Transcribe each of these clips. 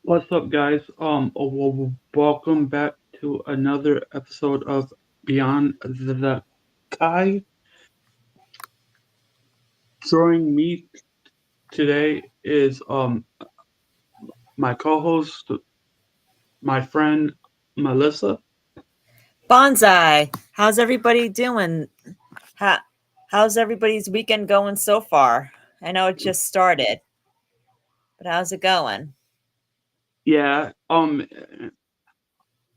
What's up, guys? Welcome back to another episode of Beyond the Kai. Joining me today is my co-host, my friend Melissa. Bonsai, how's everybody doing? How, how's everybody's weekend going so far? I know it just started, but how's it going? Yeah, my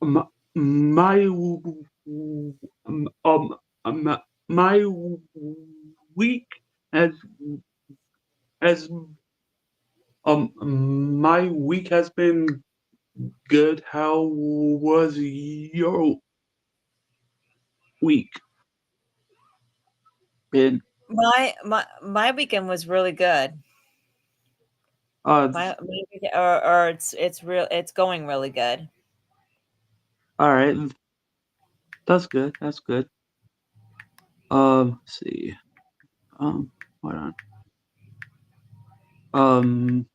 my my week has has my week has been good. How was your week been? My weekend was really good. Uh, My weekend, or it's going really good. all right, that's good. That's good. Let's see. Hold on. Um,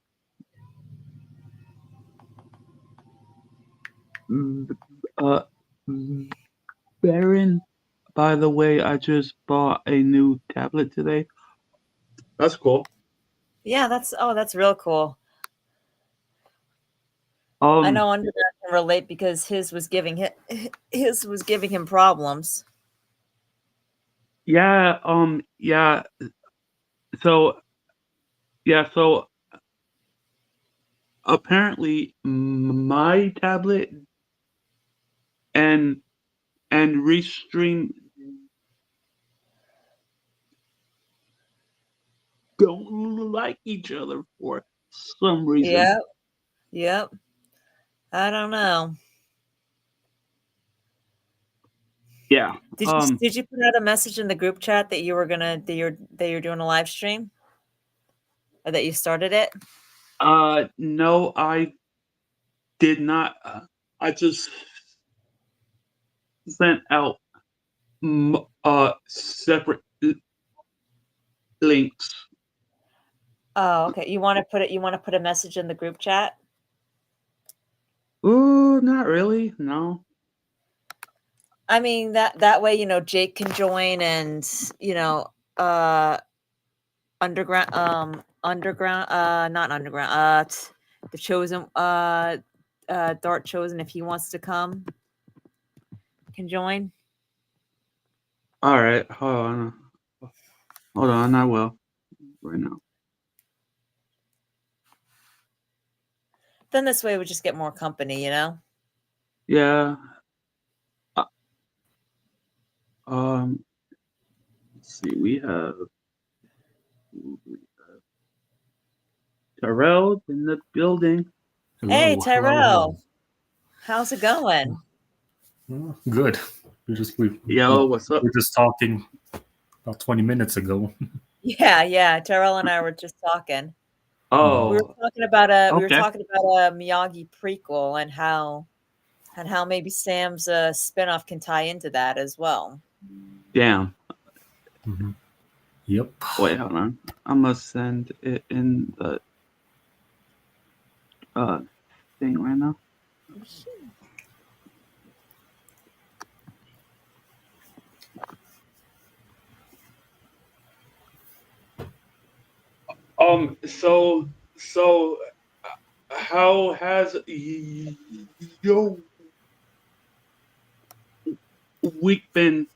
mm, uh, Baron. By the way, I just bought a new tablet today. That's cool. Yeah, that's real cool. I Um, know Underground can relate because his was giving him problems. yeah. Yeah. So yeah. So apparently, my tablet and Restream don't like each other for some reason. Yep, yep. I don't know. Yeah. Did you did you put out a message in the group chat that you were gonna that you're doing a live stream or that you started it? No, I did not. I just sent out separate links. Oh, okay. You want to put a message in the group chat? Ooh, not really. No. I mean that way, Jake can join and, uh underground not underground, the chosen Dart chosen if he wants to come can join. All right. Hold on. Hold on. I will right now. Then this way we just get more company. Yeah. Uh, um. Let's see. We have Terrell in the building. Hey, Hello, hello, Tyrell. hello. How's it going? Good. We just we Yo, what's up? we're just talking about 20 minutes ago. Yeah. Tyrell and I were just talking. We Mhm. were Oh, okay. talking about a Miyagi prequel and how maybe Sam's spinoff can tie into that as well. Damn. Mhm. Yep. Wait, hold on. I'm gonna send it in the uh thing right now. So how has your week been,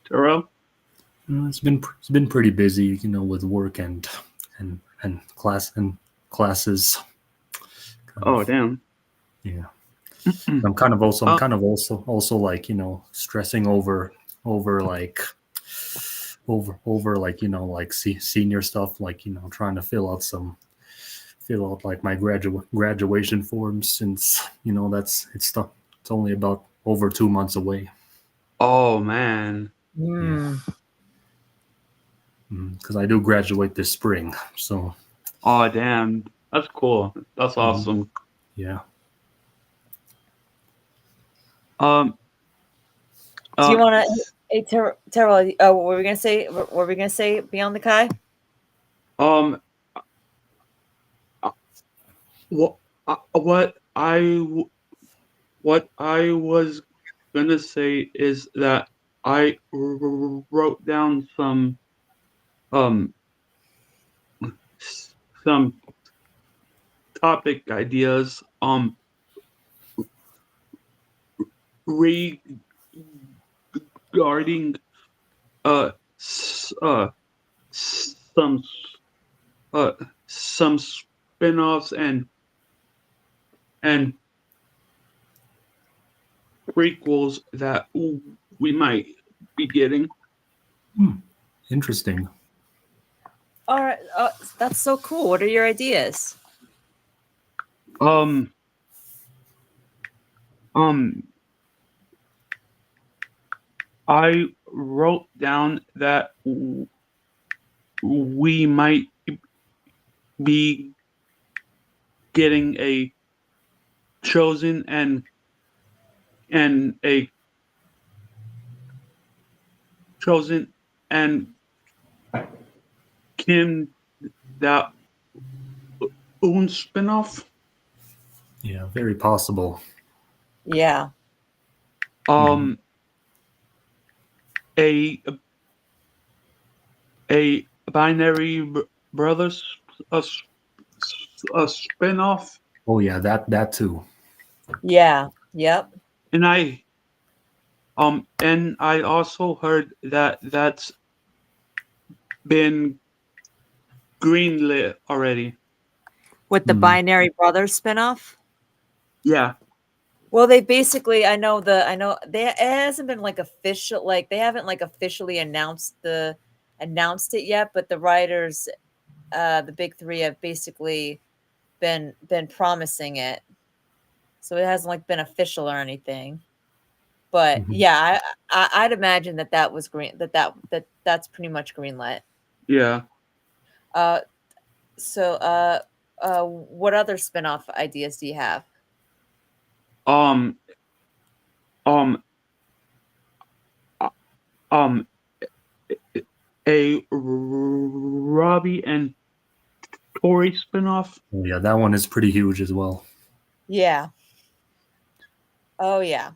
Terrell? It's been pretty busy, with work and classes. Kind Oh, of, damn. yeah. I'm kind of also like, stressing over like over like, like senior stuff, like, trying to fill out like my graduation forms, since it's only about over 2 months away. Oh, man. Yeah, Mm. because I do graduate this spring. So Oh, damn. That's cool. That's mhm, awesome. yeah. Um, Do you um, want to? Hey, Tyrell, what were we gonna say? What were we gonna say? Beyond the Kai? um, what what what I was gonna say is that I wrote down um some topic ideas regarding uh s- uh some uh some spin-offs and prequels that we might be getting. Interesting. All right, that's so cool. What are your ideas? Um um I wrote down that we might be getting a chosen and a chosen and Kim that own spinoff. Yeah, very possible. Yeah. Mhm. Um, a a binary brothers a, a spinoff, Oh yeah, that too. Yeah. Yep. and I also heard that that's been greenlit already. With the Mhm. Binary Brothers spinoff. Yeah, Well, they basically, I know they it hasn't been like official, like they haven't like officially announced it yet, but the writers, the big three have basically been promising it. So it hasn't like been official or anything. But Mhm. yeah, I'd imagine that that was green, that's pretty much greenlit. yeah. Uh, so what other spinoff ideas do you have? Um, um, uh, um, a Robbie and Tori spinoff. Oh yeah, that one is pretty huge as well. Yeah. Oh yeah.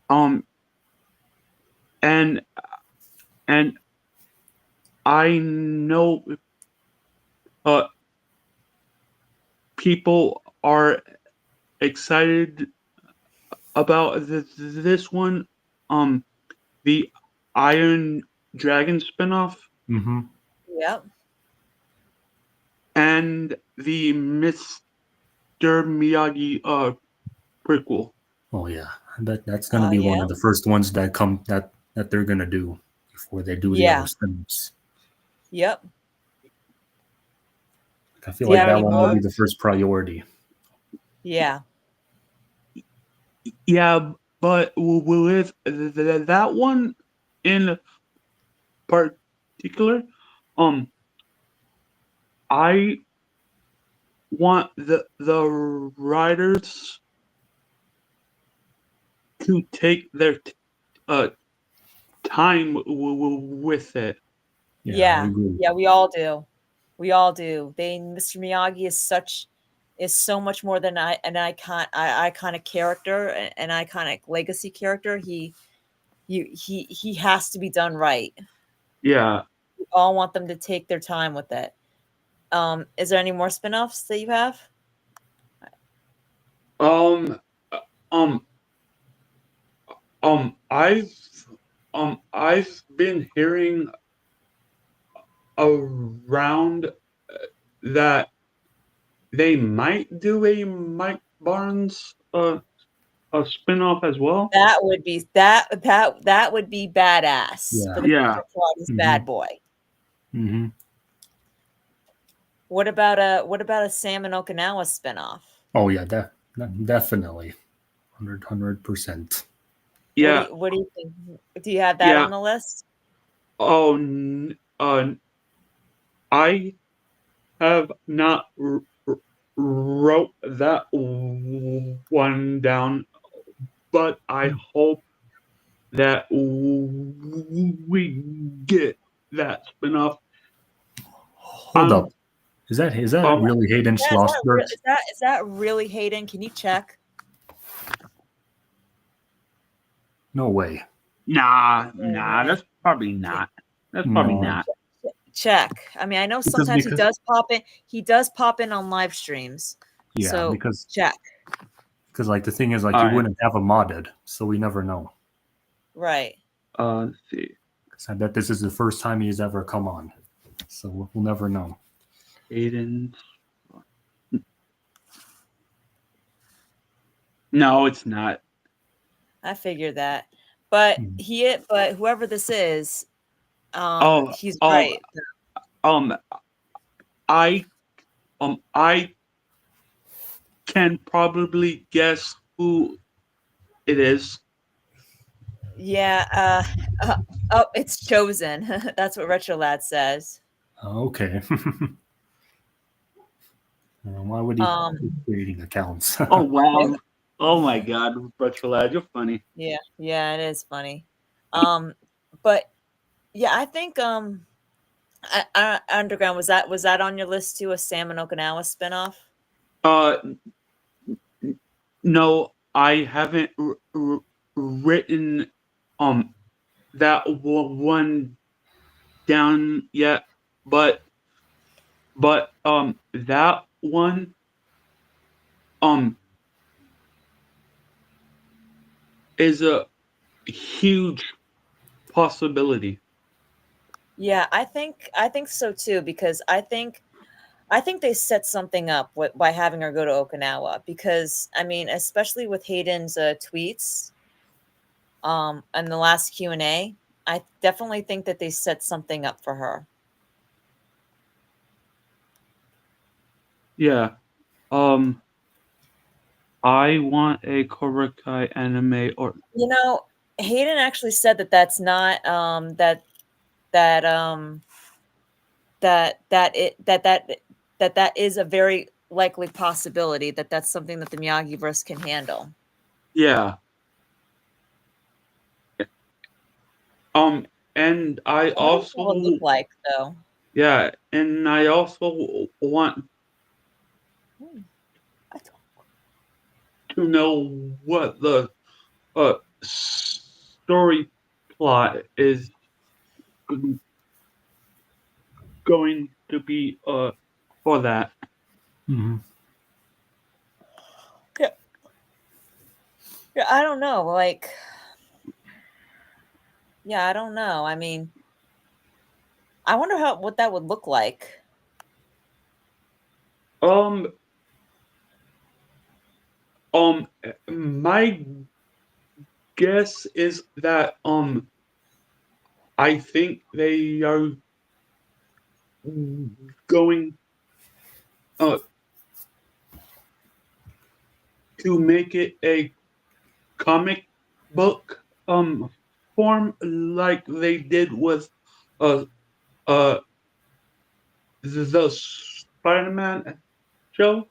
Um, and and I know uh people are excited about this one. Um, the Iron Dragon spinoff Hmm. Yep. and the Mr. Miyagi prequel. Oh yeah, that's gonna be one Yeah. of the first ones that come that they're gonna do before they do the other Yeah. spin-offs. Yep. I feel Do you like have that any one will more? be the first priority. Yeah. Yeah, but with that one in particular, um, I want the writers to take their uh time with it. Yeah, I Yeah. agree. Yeah, we all do. We all do. They Mr. Miyagi is so much more than iconic character, an iconic legacy character. He has to be done right. Yeah. We all want them to take their time with it. Is there any more spin-offs that you have? Um. Um. I've I've been hearing around that they might do a Mike Barnes a spinoff as well. That would be badass for Yeah. the Yeah. for Pilates Hmm. bad boy. Hmm. What about a Sam and Okinawa spinoff? Oh yeah, definitely, 100%. Yeah. What do you think? Do you have that Yeah. on the list? Oh, I have not wrote that one down, but I hope that we get that spinoff. Hold Um, up. Is that Um, really Hayden Yeah, Schlossberg? is that really Hayden? Can you check? No way. nah, Yeah. that's probably not. That's probably No, not. Check. I mean, I know sometimes because he does pop in on live streams. yeah, So because check. like the thing is like All you right. wouldn't have him modded, so we never know. Right. Let's see. Because I bet this is the first time he's ever come on, so we'll never know. Aiden. No, it's not. I figured that. But Hmm. but whoever this is, Oh, he's um, right. um, I, I can probably guess who it is. Yeah. Oh, it's chosen. That's what Retro Lad says. Okay. Why would he Um. be creating accounts? Oh wow! Oh my God, Retro Lad, you're funny. Yeah. Yeah. It is funny. But yeah, I think Underground was that on your list too? A Sam and Okinawa spinoff? Uh, no, I haven't written that one down yet, but that one um is a huge possibility. Yeah, I think so too because I think they set something up by having her go to Okinawa because I mean, especially with Hayden's tweets and the last Q&A, I definitely think that they set something up for her. Yeah. Um, I want a Cobra Kai anime or You know, Hayden actually said that that's not that that it that is a very likely possibility that that's something that the Miyagi-verse can handle. yeah. And I I wonder what that would look also like though. yeah, and I also want Hmm. to know what the story plot is going to be for that. Mhm. Yeah, yeah, I don't know. Like, yeah, I don't know. I mean, I wonder what that would look like. Um um my guess is that I think they are going uh to make it a comic book form like they did with uh uh the Spider-Man show.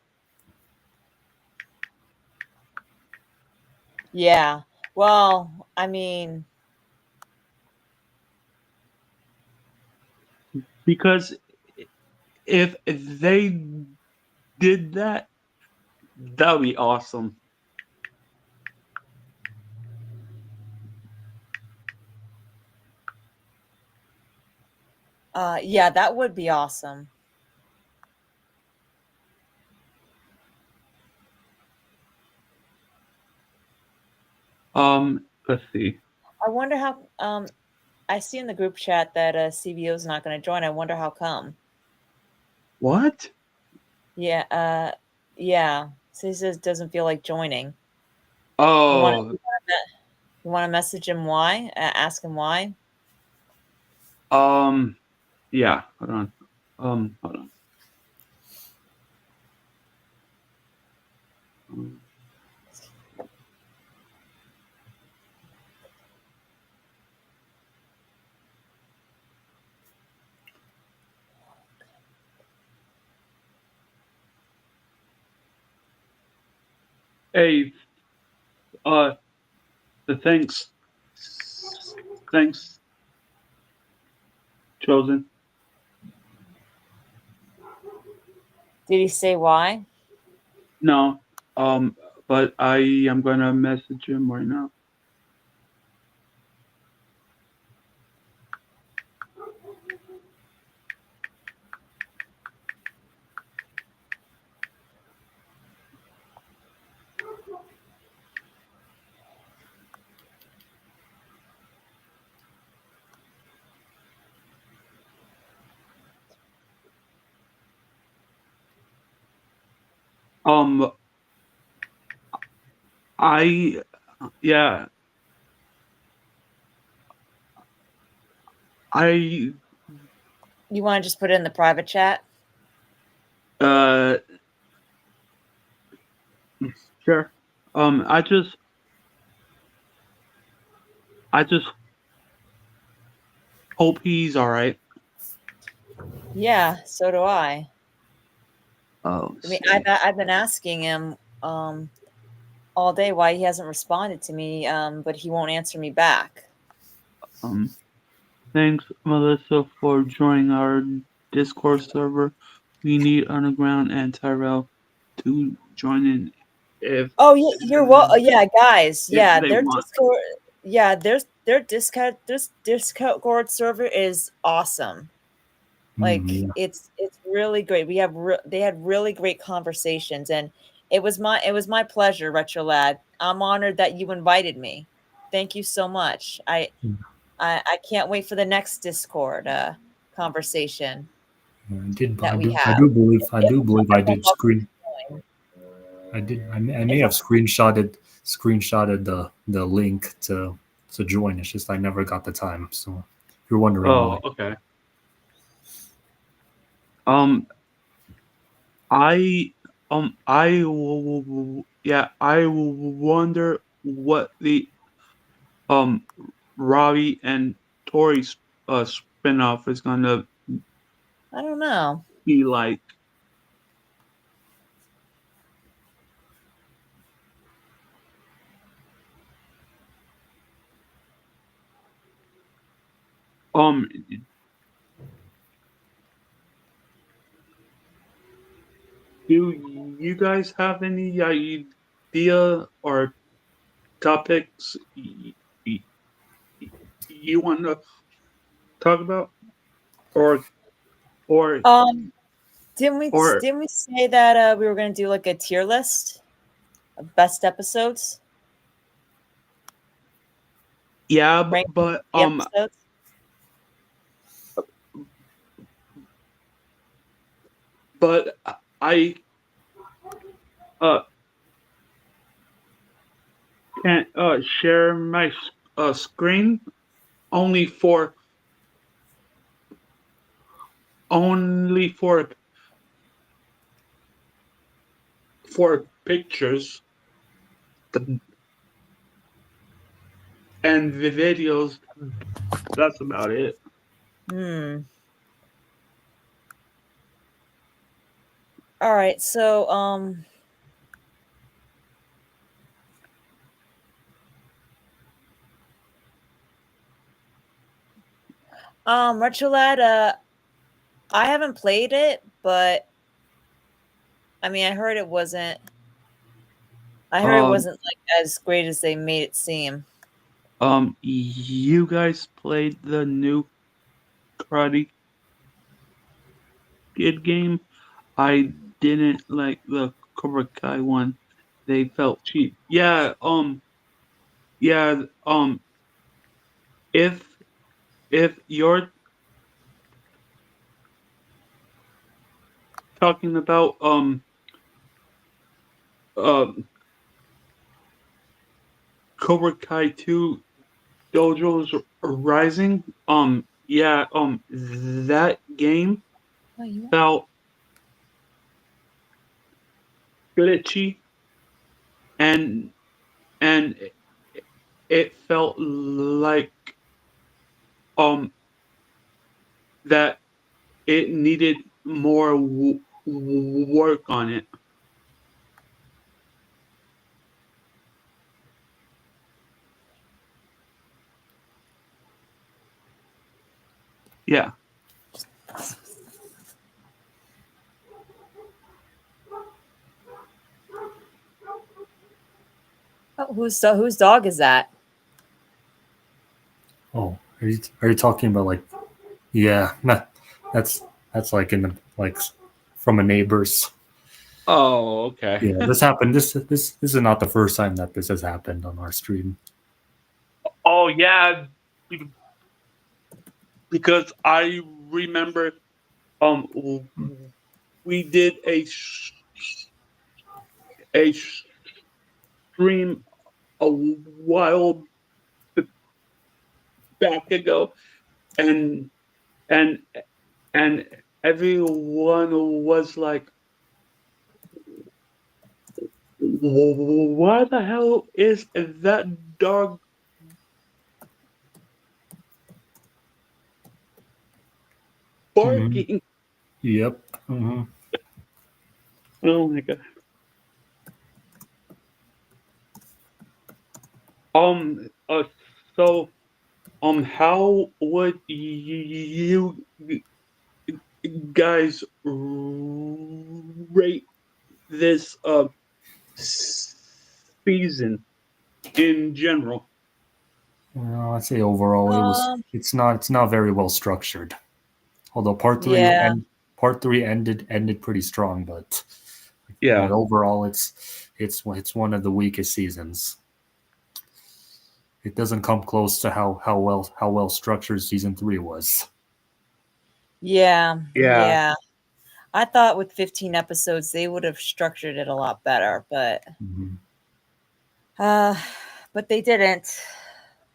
Yeah. Well, I mean, Because if they did that, that would be awesome. yeah, that would be awesome. Let's see. I wonder how. I see in the group chat that CBO is not going to join. I wonder how come. What? Yeah. Yeah. So he says doesn't feel like joining. You want Oh, you want to message him why? Ask him why. um, yeah. Hold on. Hold on. Um, Hey, uh, the thanks, chosen. Did he say why? No, but I am gonna message him right now. Um, I yeah, I You want to just put it in the private chat? uh sure. I just hope he's all right. Yeah, so do I. Oh, I mean, see. I've been asking him all day why he hasn't responded to me, but he won't answer me back. Um, thanks, Melissa, for joining our Discord server. We need Underground and Tyrell to join in if Oh, yeah, you're well. Yeah, guys. if Yeah, they their want. Discord. Yeah, their Discord server is awesome. Like Yeah. it's really great. They had really great conversations, and it was my pleasure, Retro Lad. I'm honored that you invited me. Thank you so much. I can't wait for the next Discord conversation I did. that we I have. do believe. I If do believe I everyone did welcome screen. to join. I did. I may If have screenshotted the link to join. It's just I never got the time. So if you're wondering Oh, why. okay. Um, I yeah, I wonder what the um Robbie and Tori's spinoff is gonna I don't know. be like. Um, do you guys have any idea or topics you want to talk about, or or Um, or didn't we say that we were going to do like a tier list of best episodes, yeah, ranking but the episodes? but I uh can't share my screen only for only for pictures and the videos. That's about it. Hmm. All right. So Retrolad, I haven't played it, but I mean, I heard it Um, wasn't like as great as they made it seem. you guys played the new Karate Kid game. I didn't like the Cobra Kai one. They felt cheap. Yeah, yeah, if you're talking about um Cobra Kai 2 Dojo's Rising, yeah, that game Oh, you felt glitchy and and it felt like um that it needed more work on it. Yeah. Oh, whose dog is that? Oh, are you talking about like? Yeah, nah, that's like in the like from a neighbor's. Oh, okay. Yeah, this happened. This is not the first time that this has happened on our stream. Oh yeah, because I remember um we did a stream a while back ago, and and and everyone was like, "Why the hell is that dog Hmm. barking?" Yep. Hmm. Oh my god. Um. So, how would you guys rate this season in general? Well, I'd say overall Um, it's not very well structured. Although yeah, part three ended pretty strong, but Yeah. overall it's one of the weakest seasons. It doesn't come close to how well structured season three was. yeah, Yeah. yeah. I thought with 15 episodes they would have structured it a lot better, Mm-hmm. uh, but they didn't.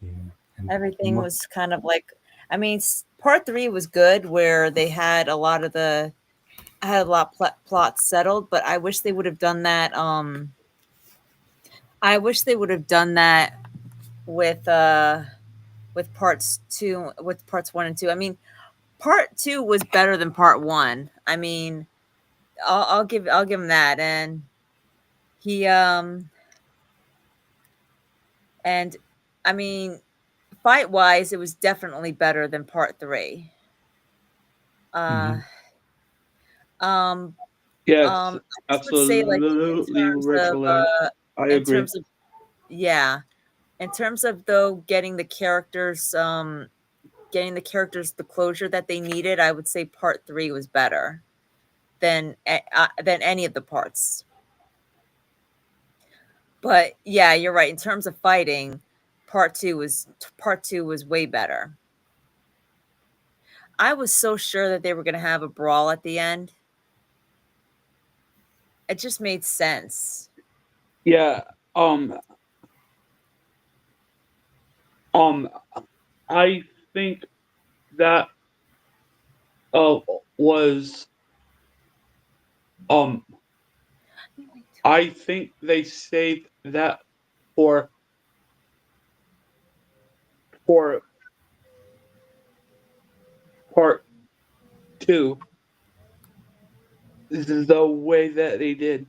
Yeah. And Everything was kind of like, I mean, part three was good where they had a lot of the I had a lot plot settled, but I wish they would have done that. I wish they would have done that with with parts one and two. I mean, part two was better than part one. I mean, I'll give him that. And he and I mean, fight wise, it was definitely better than part three. Uh, mm-hmm. um, Yes. I just would say like Absolutely, Ricola. I in agree. terms of yeah, in terms of though getting the characters the closure that they needed, I would say part three was better than any of the parts. But yeah, you're right. In terms of fighting, part two was way better. I was so sure that they were going to have a brawl at the end. It just made sense. Yeah. Um. I think that uh was um. I think they saved that for for part two the way that they did.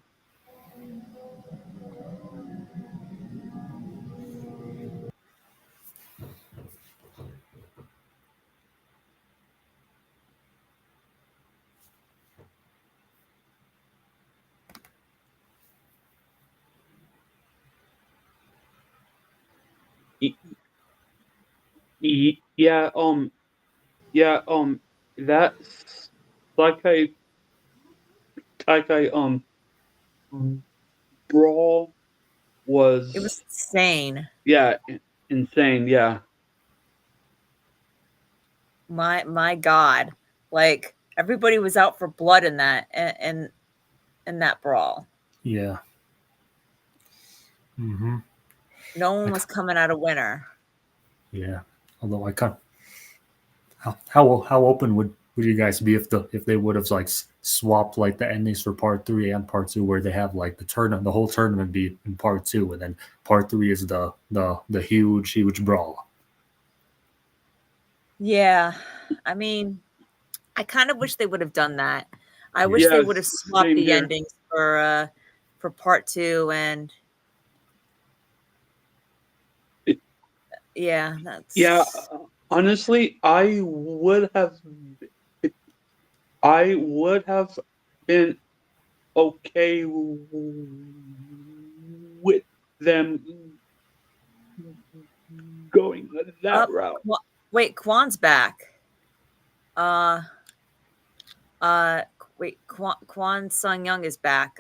Y- Yeah. Yeah. That's like I brawl It was was insane. yeah insane. Yeah. My God, like everybody was out for blood in in that brawl. Yeah. Mm-hmm. No one I, was coming out a winner. yeah. Although I can't. How open would you guys be if they would have like swapped like the endings for part three and part two, where they have like the whole tournament be in part two, and then part three is the huge brawl. Yeah, I mean, I kind of wish they would have done that. I Yeah. wish they Yeah. would have swapped Same the here. endings for part two, and yeah, Yeah, that's honestly, I would have been okay with them going that Up. route. Wait, Kwan's back. Uh, wait, Kwan Sung Young is back.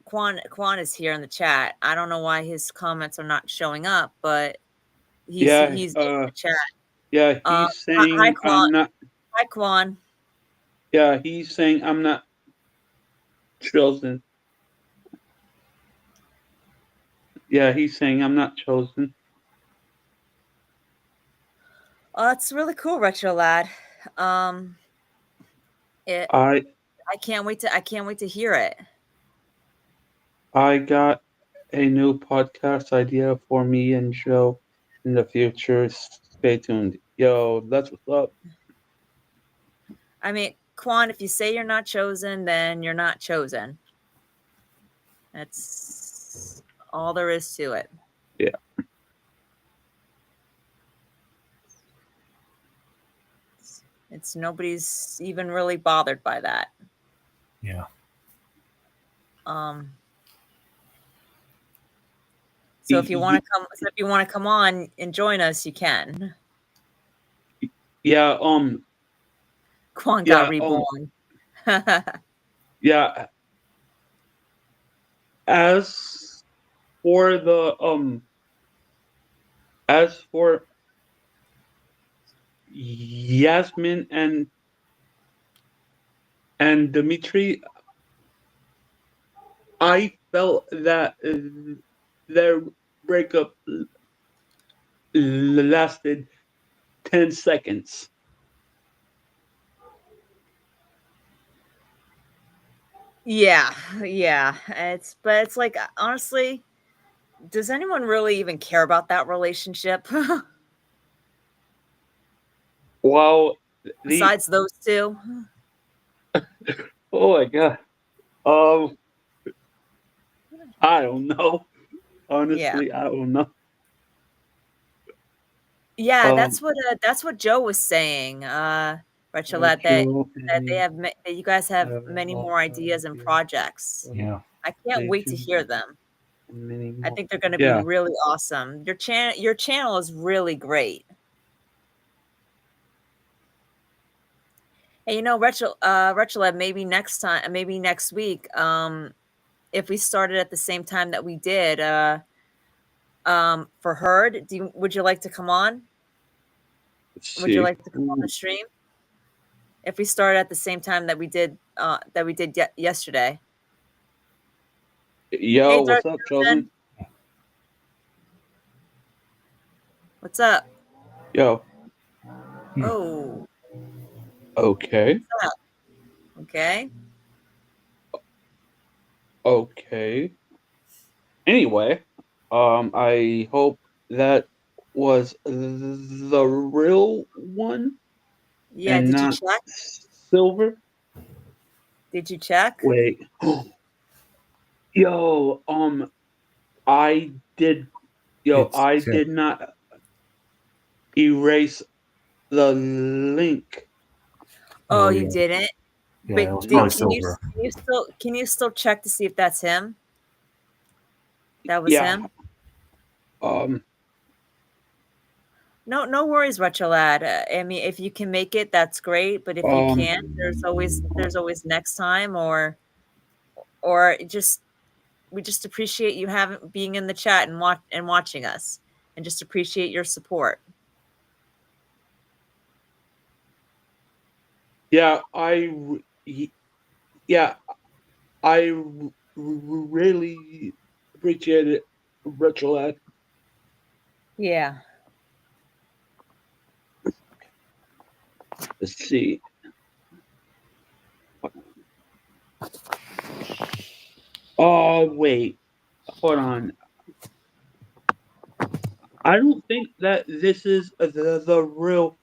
Kwan Kwan is here in the chat. I don't know why his comments are not showing up, but he's Yeah, in the chat. yeah, he's saying Hi, Kwan. I'm not. Hi, Kwan. Yeah, he's saying I'm not chosen. Yeah, he's saying I'm not chosen. Oh, that's really cool, Retro Lad. It. I I can't wait to hear it. I got a new podcast idea for me and Joe in the future. Stay tuned. Yo, that's what's up. I mean, Kwan, if you say you're not chosen, then you're not chosen. That's all there is to it. Yeah. It's nobody's even really bothered by that. Yeah. So if you want to come on and join us, you can. Yeah, Kwan got yeah, reborn. yeah. As for as for Yasmin and Dmitry, I felt that their breakup lasted 10 seconds. Yeah. But it's like, honestly, does anyone really even care about that relationship? Wow, Besides those two? oh my god. Um, I don't know. Yeah. Honestly, I don't know. Yeah, Um, that's what Joe was saying. Rachelette, Joe that that you guys have many and more ideas and projects. Yeah. I can't wait to hear them. many I more. think they're going to be Yeah. really awesome. Your channel is really great. Hey, Rachel, maybe next time, maybe next week, if we started at the same time that we did, for Herd, would you like to come on? Let's Would you see. like to come on the stream? If we started at the same time that we did, yesterday. Yo, Hey, what's Dark up, Chosen. Chosen? What's up? Yo. Oh, Okay. what's up? Okay. Okay. Anyway, I hope that was the real one Yeah, and did you not check? silver. Did you check? Wait. Yo, I did. Yo, It's I check. did not erase the link. Oh, Oh you yeah. didn't? Yeah, But it was probably silver. can you still check to see if that's him? That was Yeah. him? Um. No worries, Retro Lad. I mean, if you can make it, that's great. But if you Um. can't, there's always next time, or just we just appreciate you having being in the chat and watching us, and just appreciate your support. Yeah. Yeah. Really appreciate it, Retro. Yeah. Let's see. Oh wait, hold on. I don't think that this is the real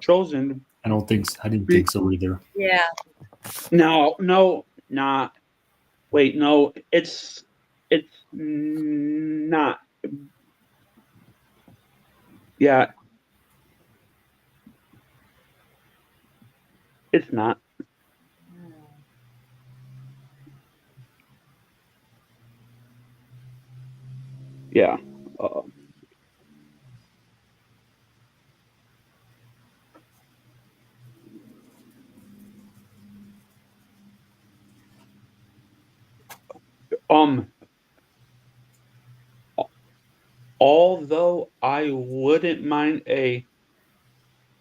chosen. I didn't think so either. Yeah. No, no, not. Wait, no. It's not. Yeah, it's not. Yeah. Uh, um. Although I wouldn't mind a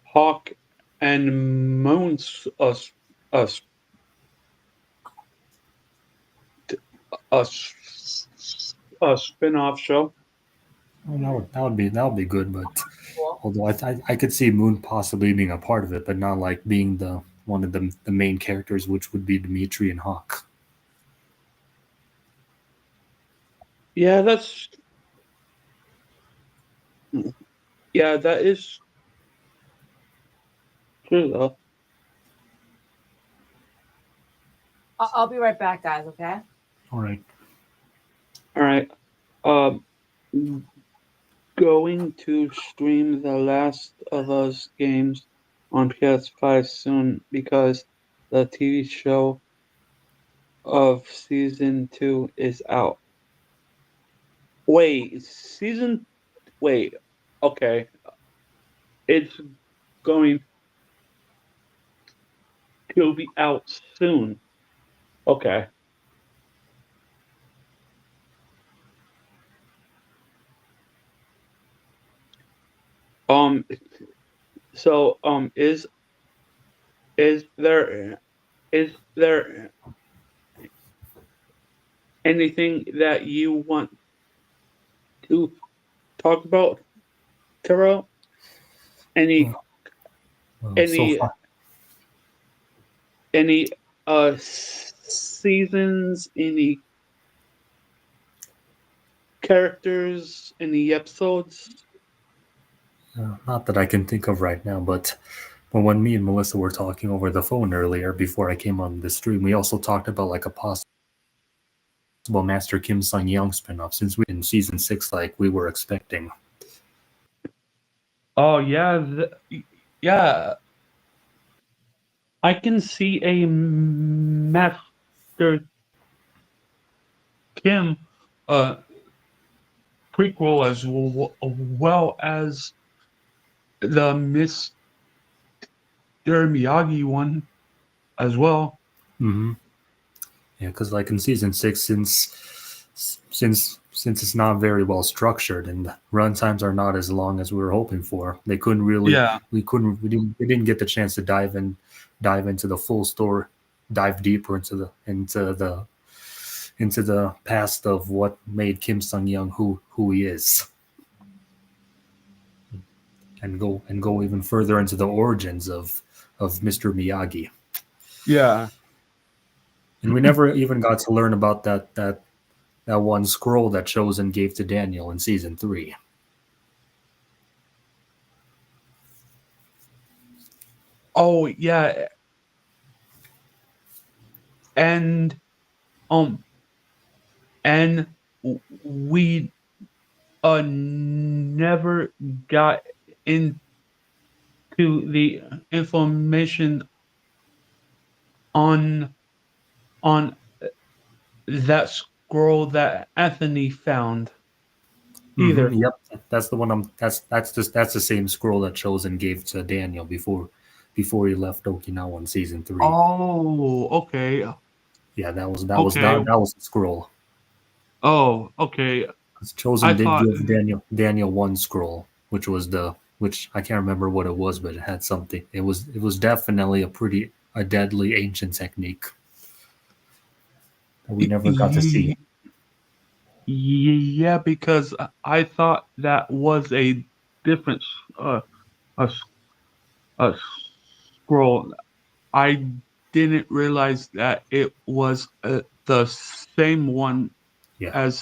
Hawk and Moon's a, a, a spin-off show. Well, that would be good, but Cool. although I could see Moon possibly being a part of it, but not like being the one of the main characters, which would be Dimitri and Hawk. Yeah, that is true though. I'll be right back, guys. Okay. All right. All right. Um, going to stream The Last of Us games on PS5 soon because the TV show of season 2 is out. Wait, season. Wait, okay. It's going to be out soon. Okay. Um. So, is there anything that you want to talk about, Terrell? Any Well, well, so any far, any seasons, any characters, any episodes? not that I can think of right now, but when me and Melissa were talking over the phone earlier before I came on the stream, we also talked about like a possible Master Kim Sung Young spinoff since we in season 6 like we were expecting. Oh yeah, yeah. I can see a Master Kim prequel as well as the Mr. Miyagi one as well. Mm-hmm. Yeah, because like in season 6, since it's not very well structured and the run times are not as long as we were hoping for, they couldn't really Yeah, we didn't get the chance to dive into the full story, dive deeper into the past of what made Kim Sung Young who he is, and go even further into the origins of Mr. Miyagi. yeah. And we never even got to learn about that one scroll that Chosen gave to Daniel in season 3. Oh yeah, and um, and we never got into the information on on that scroll that Anthony found Mm-hmm, either. yep, that's the one. That's the same scroll that Chosen gave to Daniel before he left Okinawa in season 3. Oh, okay, Yeah, okay. that was the scroll. Oh, okay. Because I Chosen did thought, give Daniel one scroll, which I can't remember what it was, but it had something. It was definitely a deadly ancient technique that we never got to see. yeah, because I thought that was a different a, s- a scroll. I didn't realize that it was the same one Yeah, as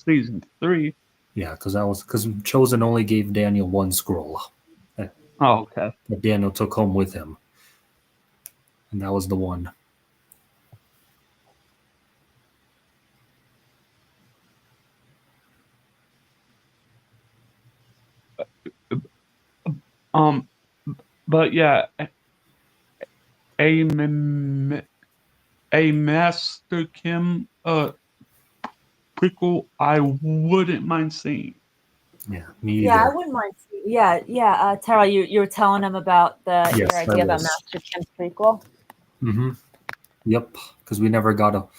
season 3. yeah, because Chosen only gave Daniel one scroll that, Oh, okay. that Daniel took home with him, and that was the one. Um, but yeah, a m- a Master Kim prequel I wouldn't mind seeing. Yeah, me Yeah, I either. wouldn't mind. Yeah. Tara, you were telling him about your Yes, I idea about was. Master Chief's prequel. Mm-hmm. Yep, because we never got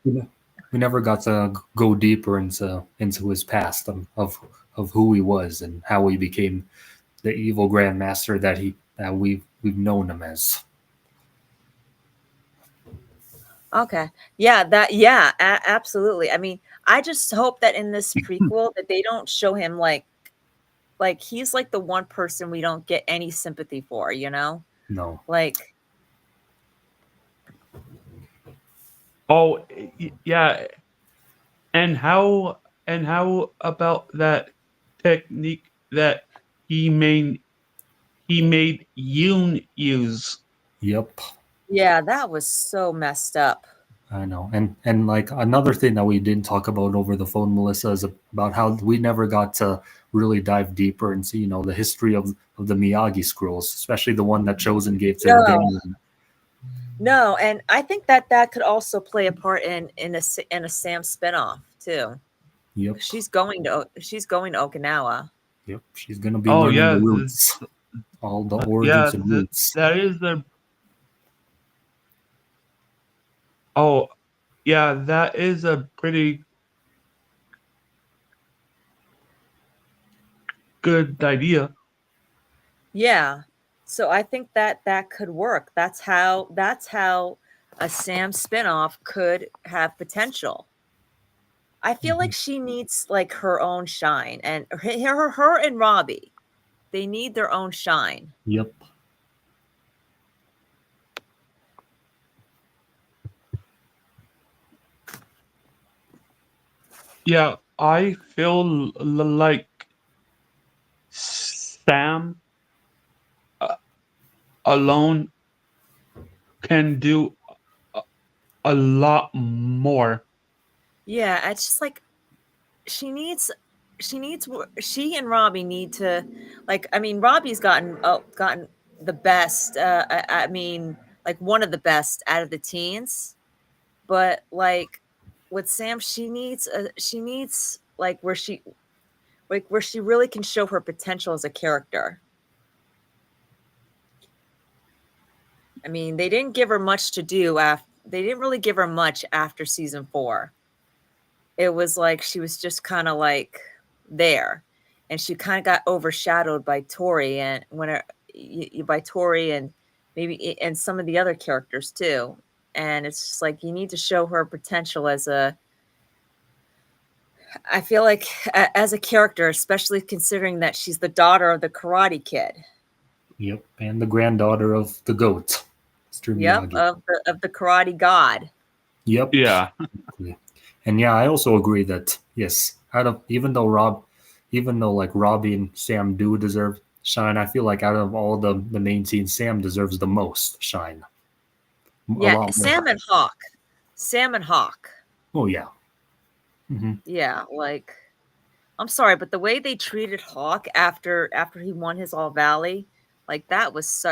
we never got to go deeper into his past of who he was and how he became the evil grandmaster that we've known him as. Okay. Absolutely. I mean, I just hope that in this prequel that they don't show him like he's like the one person we don't get any sympathy for, you know? No. Like Oh, yeah, and how about that technique that he made Yoon use? Yep. yeah, that was so messed up. I know. And like another thing that we didn't talk about over the phone, Melissa, is about how we never got to really dive deeper into, the history of the Miyagi scrolls, especially the one that Chosen gave to No. Damien. No, and I think that that could also play a part in a Sam spinoff too. Yep. She's going to Okinawa. Yep. She's gonna be Oh learning the yeah, roots, all the yeah, origins and roots. that is a oh yeah, that is a pretty good idea. Yeah. So I think that that could work. That's how a Sam spinoff could have potential. I feel like Mhm. she needs like her own shine, and her and Robbie, they need their own shine. Yep. Yeah, I feel like Sam uh, alone can do a, a lot more. Yeah, it's just like she needs she and Robbie need to like I mean Robbie's gotten the best I mean like one of the best out of the teens, but like with Sam she needs like where she really can show her potential as a character. I mean, they didn't give her much to do after they didn't really give her much after season 4. It was like she was just kind of like there, and she kind of got overshadowed by Tori and by Tori and maybe and some of the other characters too. And it's just like you need to show her potential as a I feel like as a character, especially considering that she's the daughter of the Karate Kid. Yep. And the granddaughter of the goat, Mr. Yep, Miyagi. of the Karate God. Yep. Yeah, And yeah, I also agree that yes, out of even though like Robbie and Sam do deserve shine, I feel like out of all the main teams, Sam deserves the most shine, a Yeah, lot more. Sam and Hawk. Oh yeah. Hmm. Yeah, like I'm sorry, but the way they treated Hawk after he won his All Valley, like that was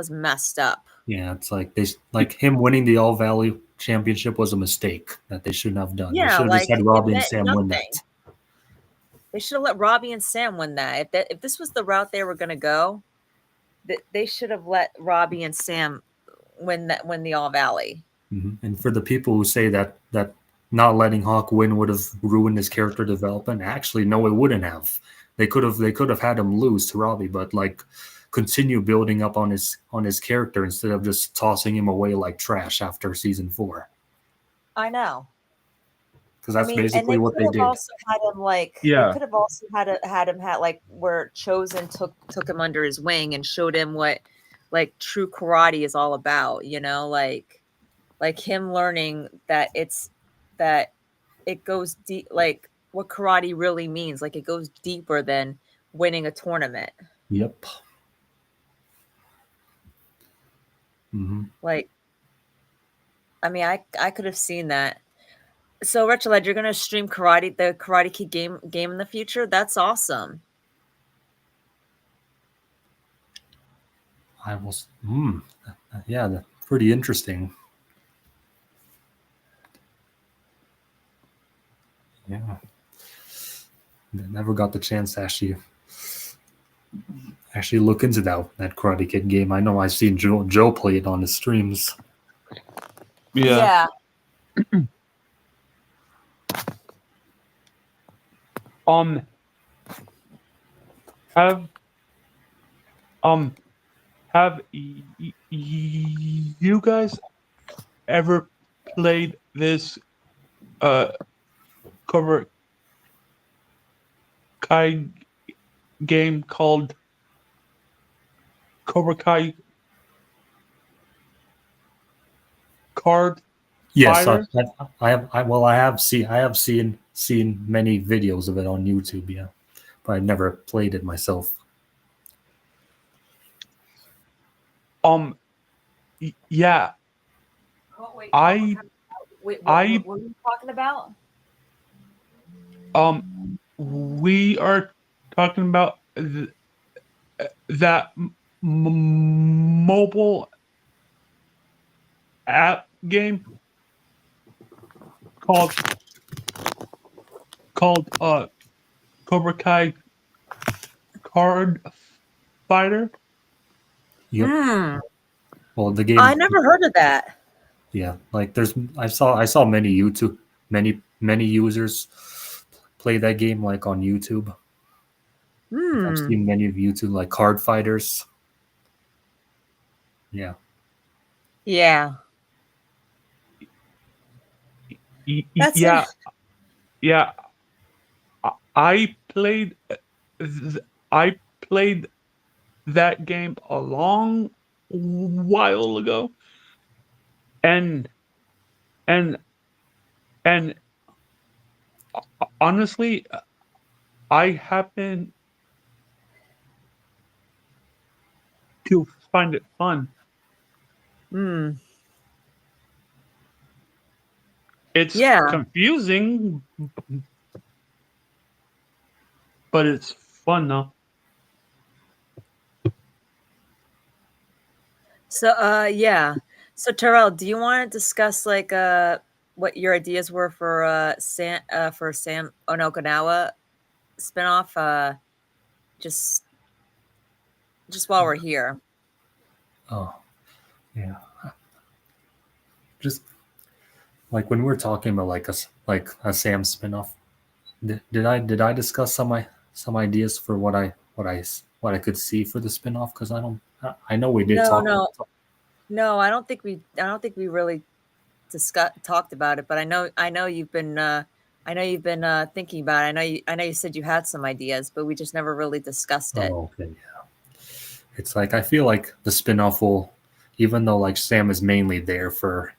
messed up. Yeah, it's like like him winning the All Valley Championship was a mistake that they shouldn't have done. They Yeah, should have just like had it Robbie and meant Sam win nothing. that. They should have let Robbie and Sam win that. If this was the route they were going to go, they should have let Robbie and Sam win the All Valley. And for the people who say that not letting Hawk win would have ruined his character development, actually, no, it wouldn't have. They could have had him lose to Robbie, but like continue building up on his character instead of just tossing him away like trash after season 4. I know. Because I that's mean, and basically they what could they have did. also had him like they yeah. could have also had him like where Chosen took him under his wing and showed him what like true karate is all about, you know, like him learning that it goes deep like what karate really means, like it goes deeper than winning a tournament. Yep. Hmm. Like I mean, I could have seen that. So Rachel, you're gonna stream the Karate Kid game in the future? That's awesome. I was. Yeah, pretty interesting. Yeah. Never got the chance to actually look into that Karate Kid game. I know I've seen Joe play it on his streams. Yeah. Yeah. Um. Have have you guys ever played this uh Cobra Kai game called Cobra Kai Card Yes, Fighter? I have seen many videos of it on YouTube, yeah, but I've never played it myself. Um. Yeah. Oh, wait, I wait, I what were you talking about? um. We are talking about that mobile app game called Cobra Kai Card Fighter. Yep. Hmm. Well, the I game, never heard of that. yeah, like I saw many users play that game like on YouTube. Like, I've Hmm. seen many of YouTube like card fighters. Yeah. Yeah. That's it. Yeah, yeah. I played th- I played that game a long while ago, and and and honestly, I happen to find it fun. Hmm. It's Yeah. confusing, but it's fun though. So, yeah. So, Terrell, do you want to discuss like what your ideas were for Sam Onokanawa spinoff? Just just while we're here. Oh, yeah. Just like when we're talking about like a Sam spinoff, did I discuss some ideas for what I could see for the spinoff? Because I know we did No, talk. no, no. I don't think we really talked about it. But I know you've been thinking about it. I know you said you had some ideas, but we just never really discussed it. Oh, okay. It's like I feel like the spinoff will, even though like Sam is mainly there for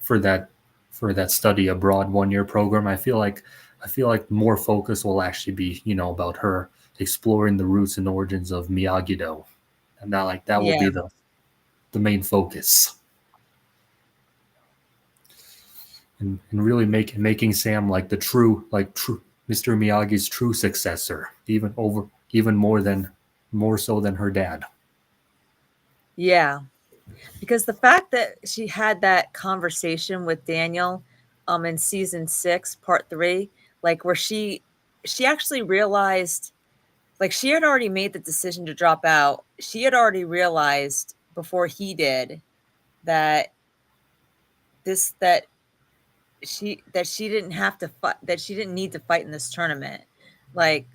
that for that study abroad 1 year program. I feel like more focus will actually be about her exploring the roots and origins of Miyagi-Do, and that will Yeah, be the main focus, and really making Sam like the true Mr. Miyagi's true successor, more so than her dad. yeah. Because the fact that she had that conversation with Daniel in season 6 part 3, like where she actually realized, like, she had already made the decision to drop out. She had already realized before he did that this that she didn't have to fight, that she didn't need to fight in this tournament. Like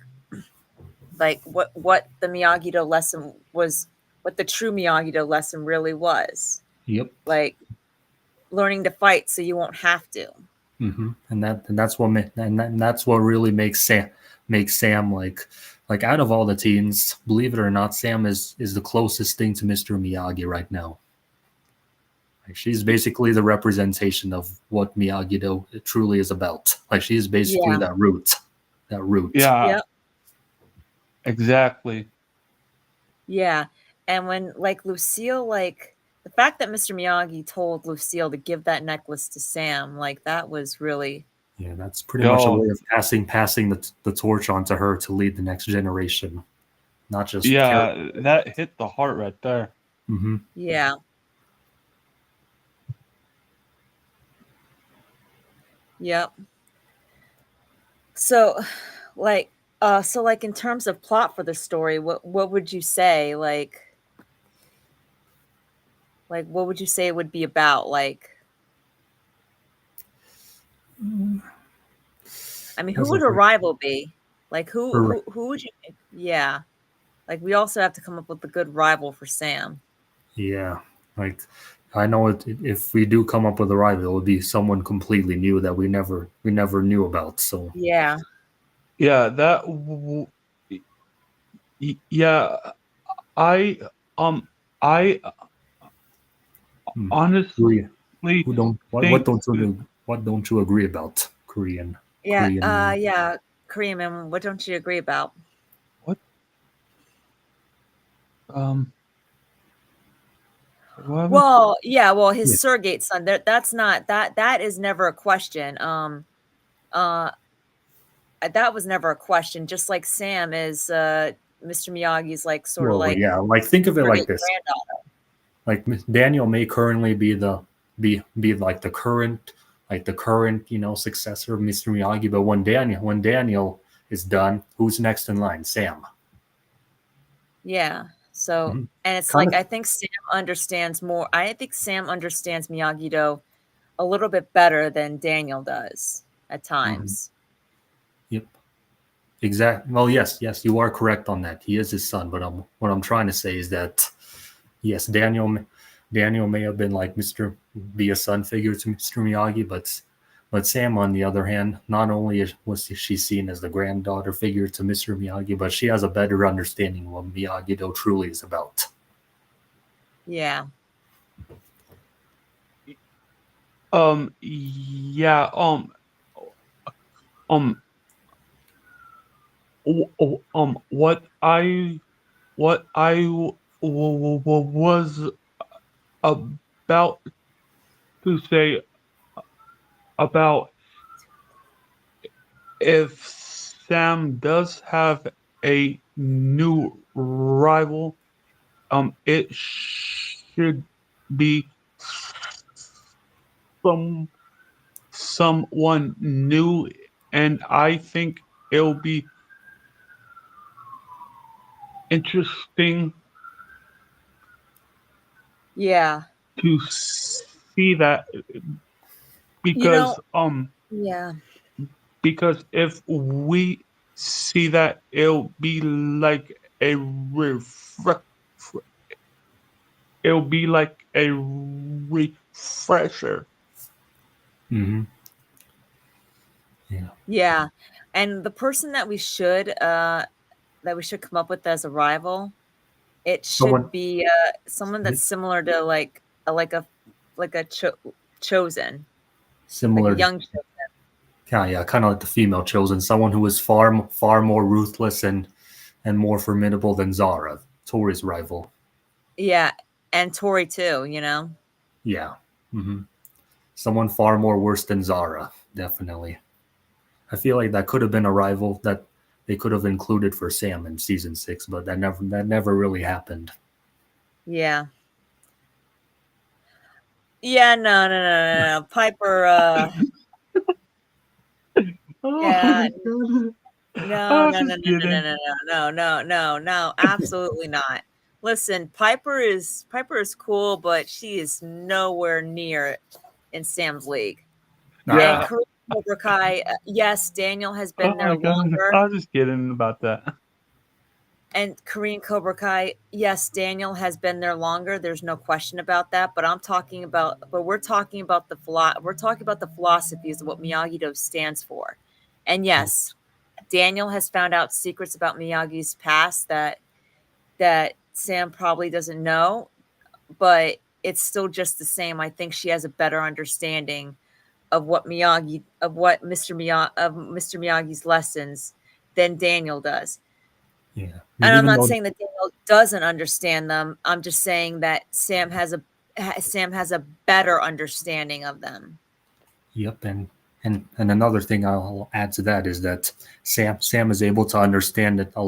what the Miyagi-Do lesson was, what the true Miyagi-Do lesson really was. Yep. Like learning to fight so you won't have to. And that's what really makes Sam like out of all the teens, believe it or not, Sam is the closest thing to Mr. Miyagi right now. Like she's basically the representation of what Miyagi-Do truly is about. Like she is basically Yeah. that root. That root. Yeah, Yep. exactly. Yeah. And when like Lucille, like the fact that Mr. Miyagi told Lucille to give that necklace to Sam, like that was really, Yeah, that's pretty much a Yo, way of passing the torch on to her to lead the next generation, not just carry. yeah, that hit the heart right there. Hmm. yeah. Yep. So, like, like in terms of plot for the story, what would you say? Like what would you say it would be about? Like, I mean, who As a would a rival be? Like, who for who who would you? Yeah, like we also have to come up with a good rival for Sam. yeah, like I know if we do come up with a rival, it would be someone completely new that we never knew about. So Yeah. Yeah, yeah, I um I hmm. honestly Who don't what think don't you agree about Yeah. Korean? Yeah. Korean man, what don't you agree about? what um what happened? Well, yeah, well, his Yeah. surrogate son, that's not that is never a question. Uh that was never a question, just like Sam is Mr. Miyagi's like sort of Well, like yeah. Like think of it like surrogate this. granddaughter. Like Daniel may currently be like the current successor of Mr. Miyagi, but when Daniel is done, who's next in line? Sam. Yeah. So, Mhm. and it's Kind like of. I think Sam understands more. I think Sam understands Miyagi-Do a little bit better than Daniel does at Mhm. times. Yep. Exactly. Well, yes, you are correct on that. He is his son, but what I'm trying to say is that yes, Daniel may have been like be a son figure to Mr. Miyagi, but Sam, on the other hand, not only was she seen as the granddaughter figure to Mr. Miyagi, but she has a better understanding of what Miyagi-Do truly is about. Yeah. Yeah, um what I was about to say about if Sam does have a new rival, it should be some someone new, and I think it'll be interesting Yeah. to see that You know, because yeah. if we see that, it'll be like a it'll be like a refresher. Mm-hmm. Yeah. Yeah. And the person that we should come up with as a rival, it Someone should be someone that's similar to like a chosen, like a similar to young chosen. yeah, kind of like the female chosen, someone who is far more ruthless and more formidable than Zara, Tori's rival. Yeah. And Tori too, you know? Yeah. Hmm. Someone far more worse than Zara, definitely. I feel like that could have been a rival that they could have included for Sam in season 6, but that never really happened. Yeah. Yeah, no. Piper, Oh yeah, my god! no, I was no, no, just no, no, no, kidding. no, no, no, no, no, absolutely not. Listen, Piper is cool, but she is nowhere near in Sam's league. And Nah, Yeah. Korean Cobra Kai, yes, Daniel has Oh been my there god! longer. I was just kidding about that. And Korean Cobra Kai, yes, Daniel has been there longer. There's no question about that. But we're talking about we're talking about the philosophies of what Miyagi-Do stands for. And yes, Daniel has found out secrets about Miyagi's past that Sam probably doesn't know, but it's still just the same. I think she has a better understanding of what Mr. Miyagi's lessons than Daniel does. yeah. I And mean, I'm even not though saying that Daniel doesn't understand them. I'm just saying that Sam has a better understanding of them. yep, and another thing I'll add to that is that Sam is able to understand it a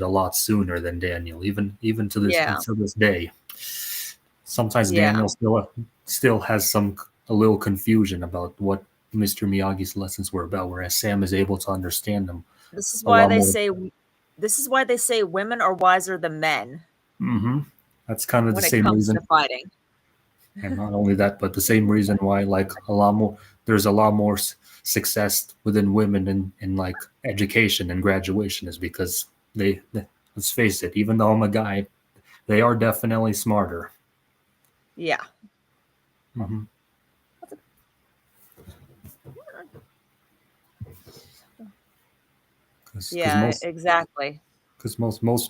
lot sooner than Daniel, even Yeah. to this day. Sometimes Yeah. Daniel still has a little confusion about Mr. Miyagi's lessons were about, whereas Sam is able to understand them This is a why lot they more. say women are wiser than men That's kind of the when it same comes reason, to fighting. and not only that, but the same reason why like there's a lot more success within women in like education and graduation is because let's face it, even though I'm a guy, they are definitely smarter. Yeah. Mm-hmm. Yeah, exactly. Because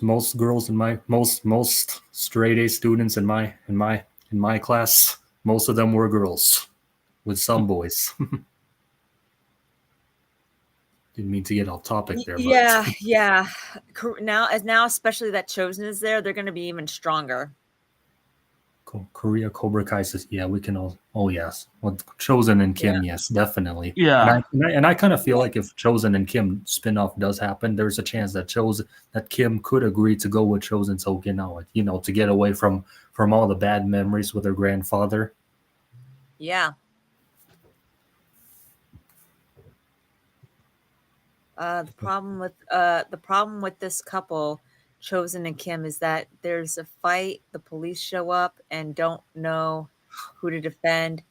most girls in my most straight A students in my class, most of them were girls with some boys. Didn't mean to get off topic there, but Yeah. Now, especially that Chosen is there, they're going to be even stronger. Korea Cobra Kai says, yeah, we can all. Oh yes, well, Chosen and Kim, yes, definitely. Yeah. And I kind of feel like if Chosen and Kim spinoff does happen, there's a chance that Kim could agree to go with Chosen so to get away from all the bad memories with her grandfather. Yeah. The problem with this couple, Chosen and Kim, is that there's a fight. The police show up and don't know who to defend.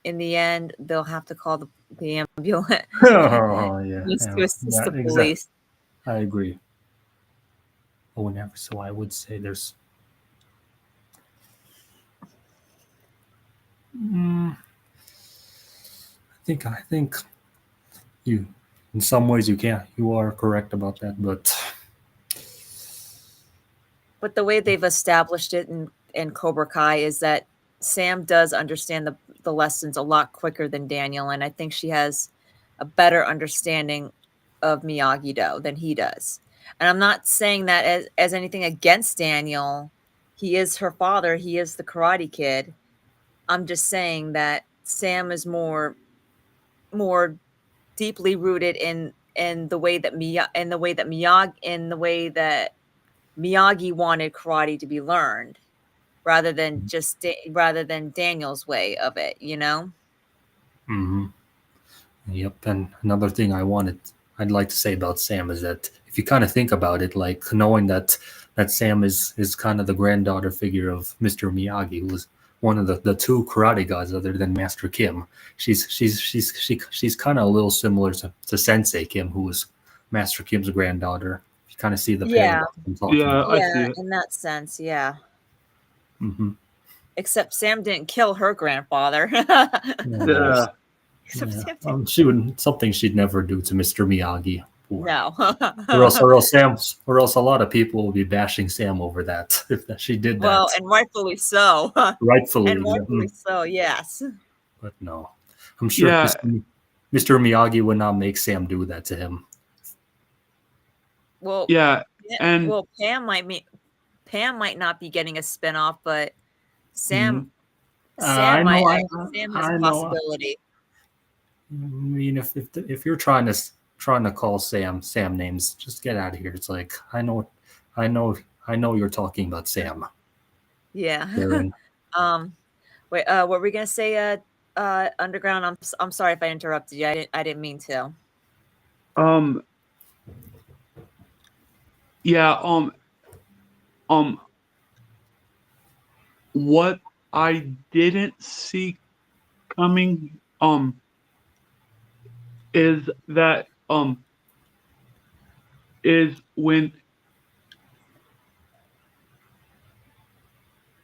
In the end, they'll have to call the ambulance Oh yeah, to assist yeah, the exactly. police. I agree. Oh, never. So I would say there's. I think you, in some ways, you are correct about that, but But the way they've established it in Cobra Kai is that Sam does understand the lessons a lot quicker than Daniel, and I think she has a better understanding of Miyagi-Do than he does. And I'm not saying that as anything against Daniel. He is her father. He is the Karate Kid. I'm just saying that Sam is more deeply rooted in the way that Miyagi wanted karate to be learned rather than rather than Daniel's way of it, you know? hmm yep. And another thing I'd like to say about Sam is that if you kind of think about it, like knowing that Sam is kind of the granddaughter figure of Mr. Miyagi, who was one of the two karate gods other than Master Kim. She's kind of a little similar to Sensei Kim, who was Master Kim's granddaughter. You kind of see the Yeah. parallel I'm talking Yeah, about. I see Yeah, it. in that sense, yeah. Mm-hmm. Except Sam didn't kill her grandfather. No, Yeah. Except yeah. Sam didn't. She would something she'd never do to Mr. Miyagi. Poor. No. Or else a lot of people will be bashing Sam over that if she did Well, that and rightfully so. And rightfully. rightfully so, yes. But no, I'm sure Yeah. Mr. Miyagi would not make Sam do that to him. Well, Yeah. And Pam might not be getting a spinoff, but mhm. I know, Sam has I know. possibility. I mean, if you're trying to call Sam names, just get out of here. It's like I know, I know you're talking about Sam. Yeah. Darren. Wait, what were we gonna say? Underground. I'm sorry if I interrupted you. I didn't mean to. um yeah, what I didn't see coming is that is when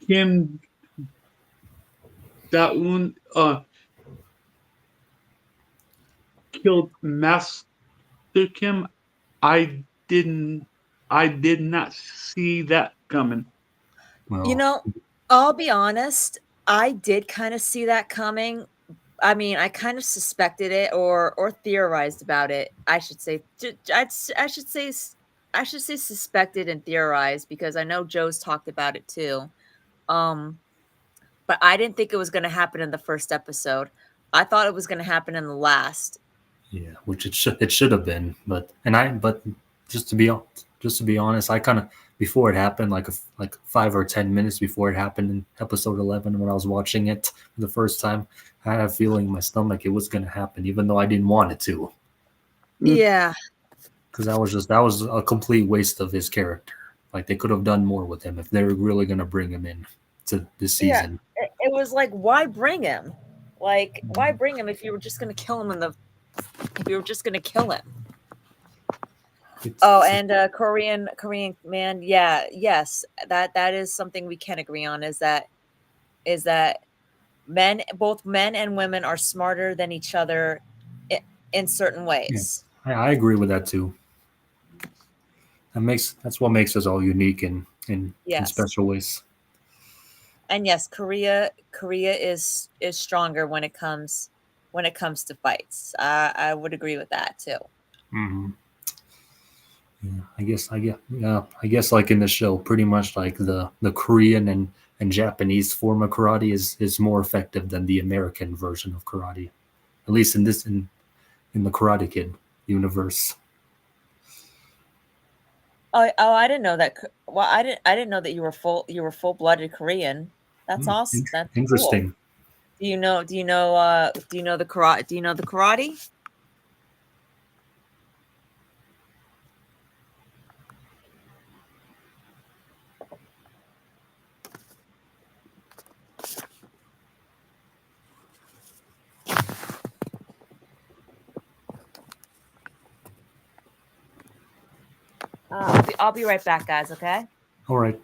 Kim that one killed Master Kim. I didn't I did not see that coming. You Well, know, I'll be honest. I did kind of see that coming. I mean, I kind of suspected it or theorized about it. I should say. I should say suspected and theorized because I know Joe's talked about it too. Um, but I didn't think it was going to happen in the first episode. I thought it was going to happen in the last. yeah, which it should have been, but just to be honest, I kind of before it happened, like 5 or 10 minutes before it happened in episode 11 when I was watching it for the first time, I had a feeling in my stomach it was gonna happen, even though I didn't want it to, Yeah. because that was a complete waste of his character. Like they could have done more with him if they were really gonna bring him in to this Yeah. season. It was like, why bring him? Like, why bring him if you were just gonna kill him if you were just gonna kill him? Oh, and Korean man, yeah, yes, that is something we can agree on, is that both men and women are smarter than each other in certain Yeah, ways. I agree with that too. That's what makes us all unique in Yes. special ways. And yes, Korea is stronger when it comes to fights. I would agree with that too. Hmm. Yeah, I guess like in the show, pretty much like the Korean and Japanese form of karate is more effective than the American version of karate, at least in the Karate Kid universe. Oh, I didn't know that. Well, I didn't know that you were full-blooded Korean. That's awesome. That's cool. Interesting. Do you know the karate? Do you know the karate? I'll be right back, guys. Okay. All right.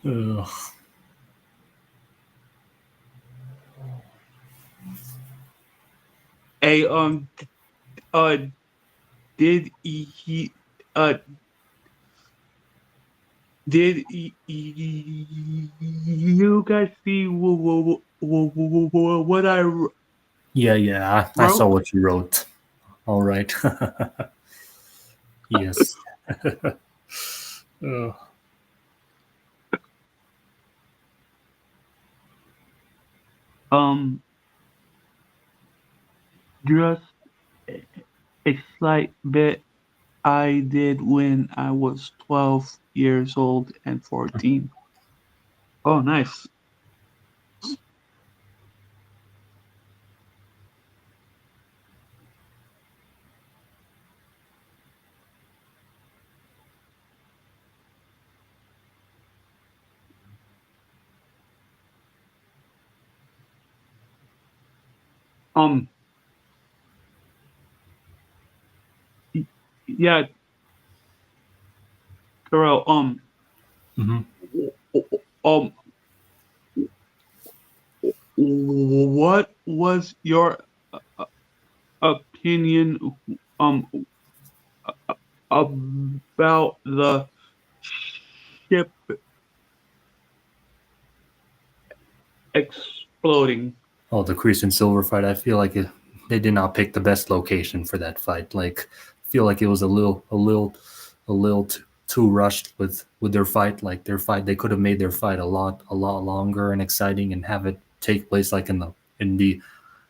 Ugh. Hey, uh, did he, did you guys see what I Yeah, I saw wrote? what you wrote. All right. Yes. Ugh. Um, just a slight bit I did when I was 12 years old and 14. Oh, nice. Um, yeah, Carol, Hmm. um, what was your opinion, um, about the ship exploding? Oh, the Kreese and Silver fight. I feel like they did not pick the best location for that fight. Like, I feel like it was a little too rushed with their fight. Like their fight, they could have made their fight a lot longer and exciting, and have it take place like in the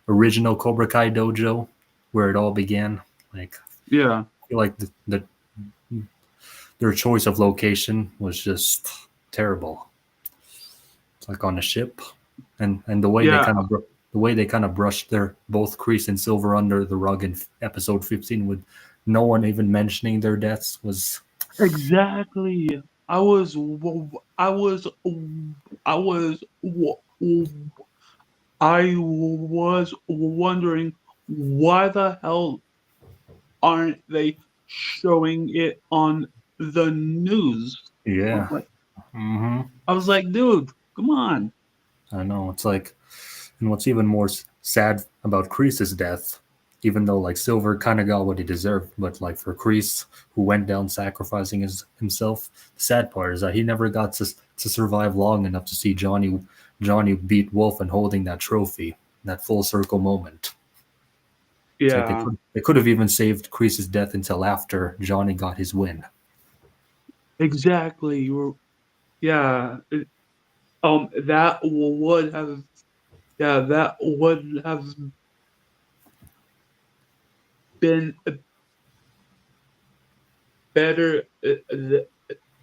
original Cobra Kai dojo where it all began. Like, Yeah, I feel like their choice of location was just terrible. It's like on a ship, and yeah, the way they kind of brushed their both Kreese and Silver under the rug in episode 15 with no one even mentioning their deaths was. exactly. I was, I was, I was wondering why the hell aren't they showing it on the news? I was Yeah. like, Hmm. dude, come on. I know. It's like, and what's even more sad about Kreese's death, even though like Silver kind of got what he deserved, but like for Kreese, who went down sacrificing himself, the sad part is that he never got to survive long enough to see Johnny beat Wolf and holding that trophy, that full circle moment. It's like Yeah, they could have even saved Kreese's death until after Johnny got his win. exactly. Yeah. That would have. Yeah, that would have been better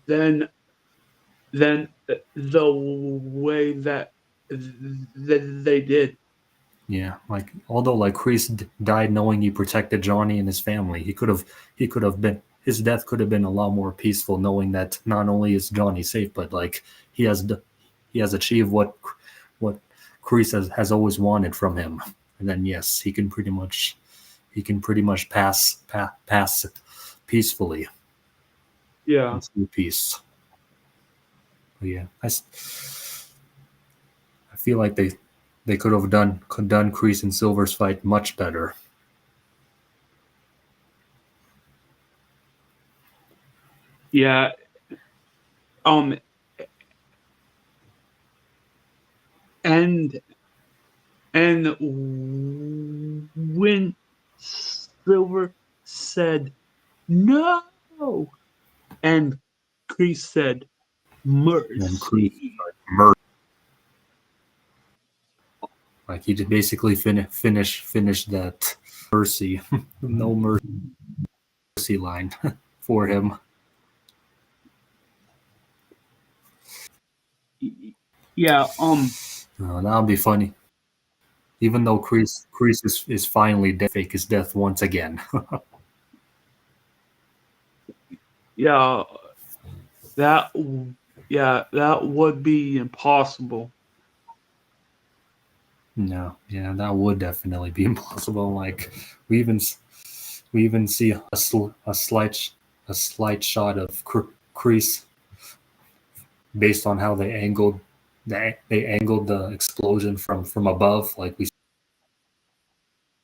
than the way that they did. Yeah, like although like Kreese died knowing he protected Johnny and his family, he could have been his death could have been a lot more peaceful, knowing that not only is Johnny safe, but like he has achieved what Kreese has always wanted from him. And then yes, he can pretty much pass peacefully Yeah, into peace. But yeah, I feel like they could have done Kreese and Silver's fight much better. yeah. Um, and and when Silver said no, and Chris said And Kreese mercy. like murder. Like he just basically finished that mercy, no mercy line for him. Yeah. That would be funny. Even though Kreese is finally dead, fake his death once again. Yeah. That. Yeah. That would be impossible. No, yeah, that would definitely be impossible. Like we even we even see a slight shot of Kreese based on how they angled the explosion from above. Like we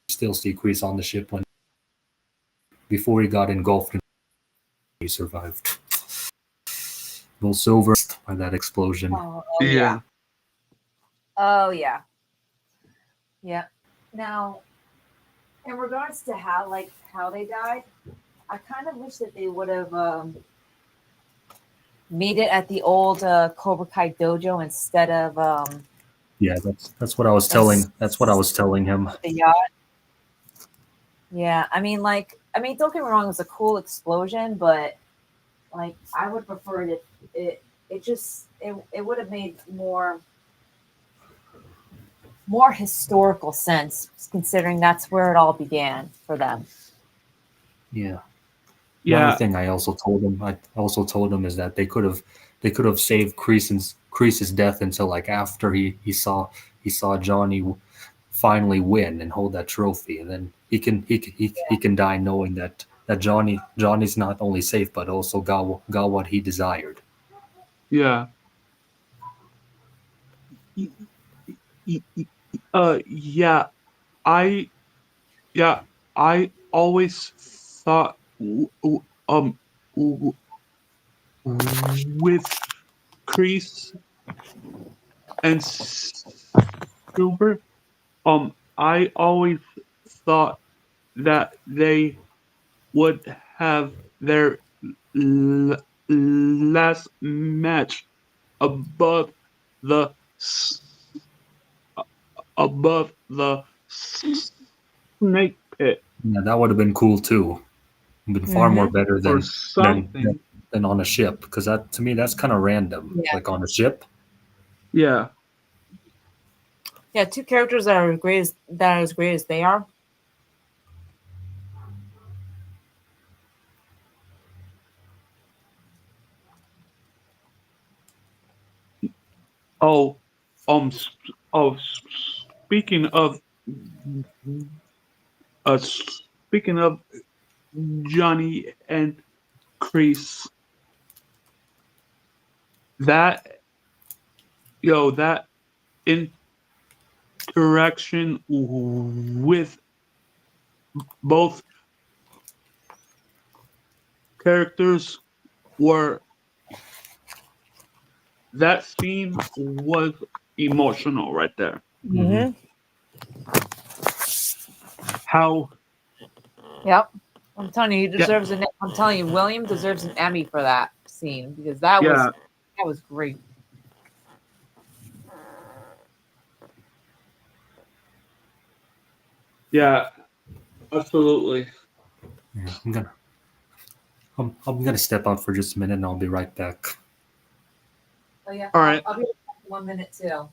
still see Kreese on the ship when before he got engulfed and he survived. Will Silver by that explosion. Oh yeah. Yeah. Oh yeah. Yeah. Now, in regards to how they died, I kind of wish that they would have made it at the old Cobra Kai dojo instead of Yeah, that's what I was telling. That's what I was telling him. the yacht. Yeah, don't get me wrong, it was a cool explosion, but like I would prefer it. It would have made more historical sense, considering that's where it all began for them. Yeah. Another Yeah. thing I also told him is that they could have saved Kreese's death until like after he saw Johnny finally win and hold that trophy, and then he can die knowing that Johnny's not only safe but also got what he desired. Yeah. Yeah. I. Yeah. I always thought. Um. With Chris and Silver, I always thought that they would have their last match above the above the snake pit Yeah, that would have been cool too. Been far more Mm-hmm. better or than something. than on a ship because that to me that's kind of random. Yeah. Like on a ship, Yeah, Yeah, two characters that are as great as they are. oh, oh, speaking of speaking of Johnny and Chris, that that interaction with both characters were that scene was emotional right there. mm-hmm. Mm-hmm. How Yep. I'm telling you, he Yeah. deserves an. I'm telling you, William deserves an Emmy for that scene because that Yeah. was great. Yeah. Absolutely. Yeah, I'm gonna step out for just a minute and I'll be right back. Oh yeah, All right. I'll be back in 1 minute too.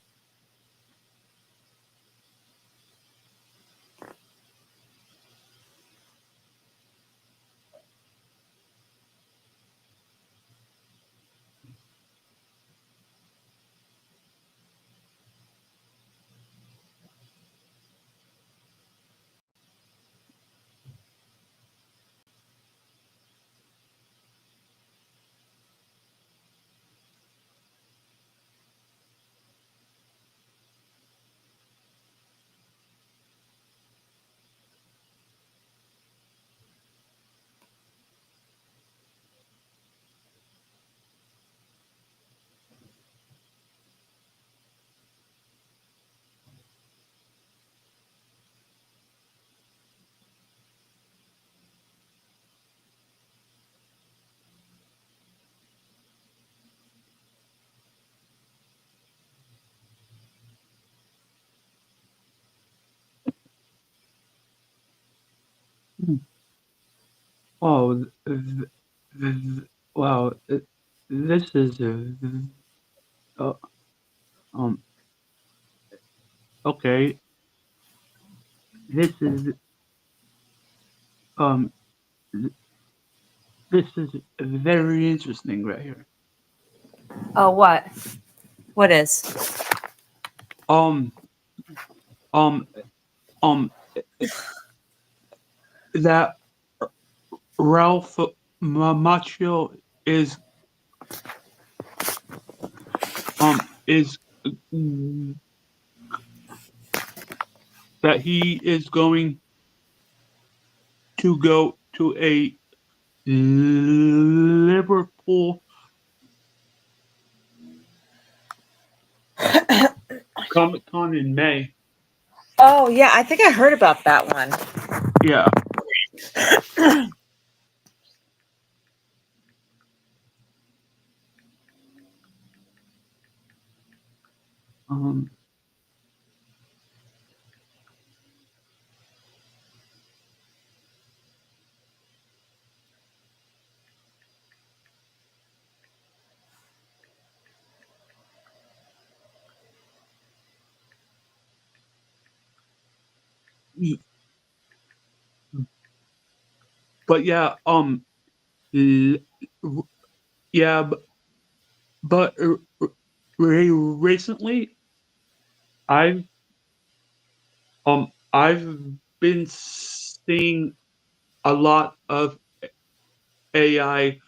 Oh, wow. This is uh, um okay. This is um this is very interesting right here. Oh, what? What is? Um um um that Ralph Macchio is that he is going to go to a Liverpool Comic Con in May. Oh yeah, I think I heard about that one. Yeah. Um. But yeah. l- Yeah. But recently, I've I've been seeing a lot of AI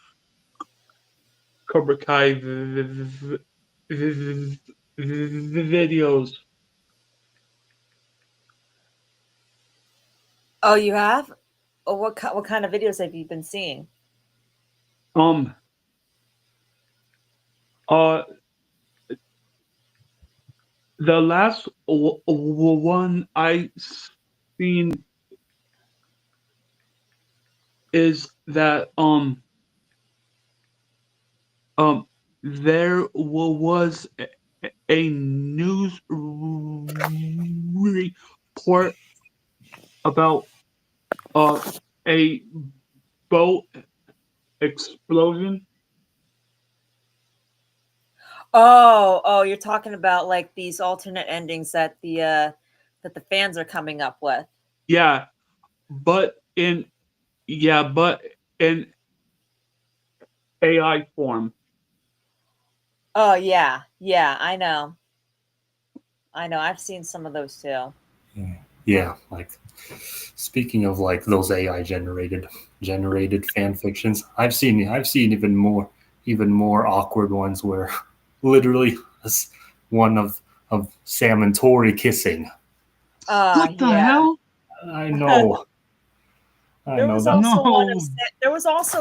Cobra Kai videos. Oh, you have? Oh, what kind of videos have you been seeing? Um. Uh. The last one I seen is that um there was a news report about uh a boat explosion. Oh, you're talking about like these alternate endings that the fans are coming up with. Yeah, but in but in AI form. Oh yeah, yeah, I know. I know. I've seen some of those too. Yeah, like speaking of like those AI generated fan fictions, I've seen even more awkward ones where literally one of Sam and Tori kissing. What the Yeah. hell? I know, I There know was that. also No.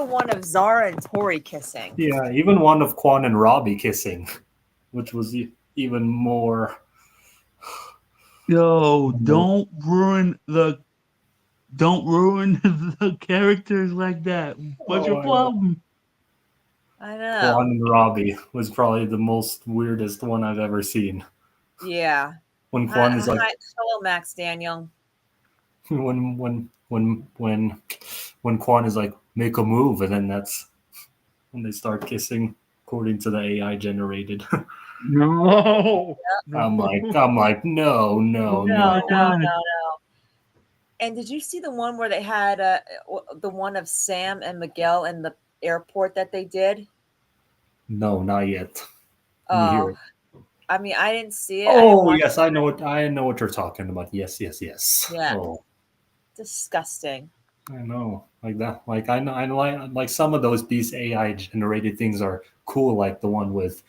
one of Zara and Tori kissing. Yeah, even one of Quan and Robbie kissing, which was even more. Yo, More don't ruin don't ruin the characters like that. What's your Oh, I know. problem? I know. Quan and Robbie was probably the most weirdest one I've ever seen. Yeah. When Quan is like, Hello, Max Daniel. when Quan is like, make a move, and then that's when they start kissing, according to the AI generated. No, I'm no, like, no, No, no, no, no. no, God. no. And did you see the one where they had the one of Sam and Miguel in the airport that they did? No, not yet. Let me hear Oh, it. I mean, I didn't see it. I didn't Oh watch yes, I know what you're talking about. Yes, yes, yes. Yeah. Oh, Disgusting. I know, like that. Like I know, like some of these AI generated things are cool, like the one with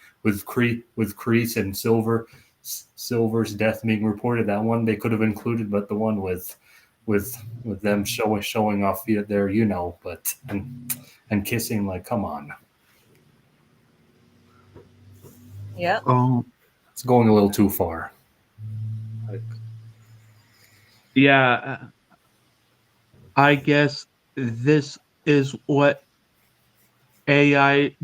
Crease and Silver's death being reported. That one they could have included, but the one with them showing off their but and kissing, like, come on, Yep. it's going a little too far. Like, Yeah, I guess this is what AI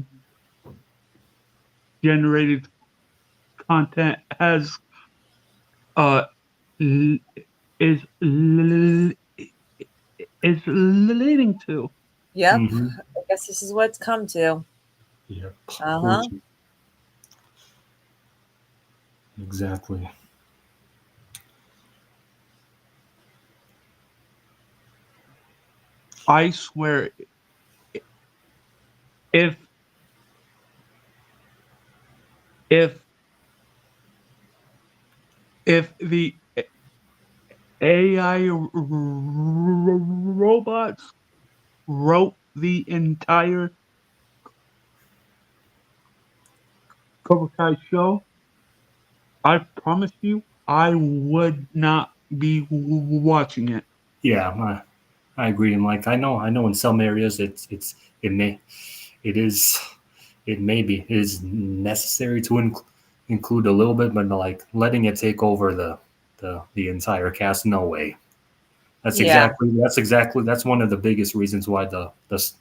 generated content has uh l- is l- is leading to. Yep. mm-hmm. I guess this is what it's come to. Yep. Uh-huh. Exactly. I swear, if if if the AI robots wrote the entire Cobra Kai show, I promise you, I would not be watching it. Yeah, I agree. And like I know in some areas it may it is it may be it is necessary to include a little bit, but like letting it take over the entire cast, no way. Yeah. That's one of the biggest reasons why the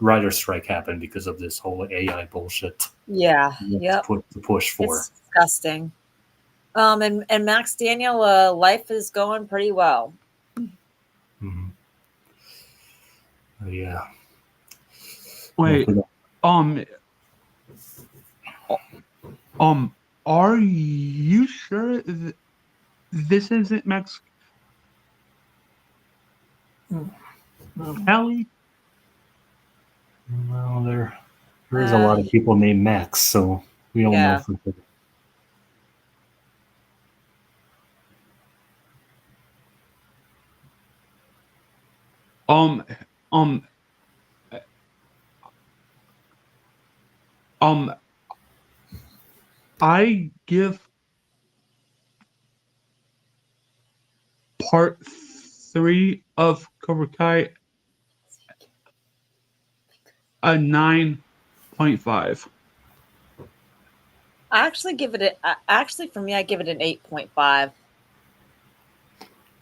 writer strike happened, because of this whole AI bullshit Yeah. you have Yep. to push for. It's disgusting. And Max Daniel, life is going pretty well. Mhm. Yeah. Wait, um, um, are you sure this isn't Max Kelly? Well, there is a lot of people named Max, so we don't know Yeah. for sure. Um, um, um, I give part three of Cobra Kai a 9.5. I actually give it actually for me I give it an 8.5.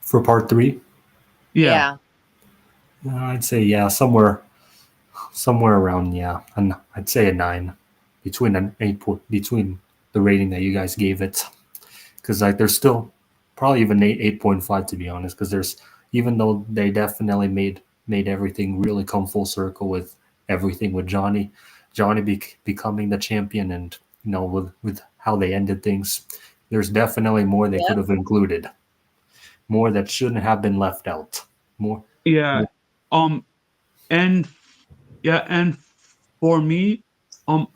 For part three, Yeah. Yeah. I'd say yeah, somewhere around, yeah, and I'd say a 9, between an 8 between the rating that you guys gave it, because like there's still probably even 8.5, to be honest, because there's, even though they definitely made everything really come full circle with everything with Johnny becoming the champion, and with how they ended things, there's definitely more they could Yep. have included, more that shouldn't have been left out, more. Yeah. Um, and yeah, and for me, um,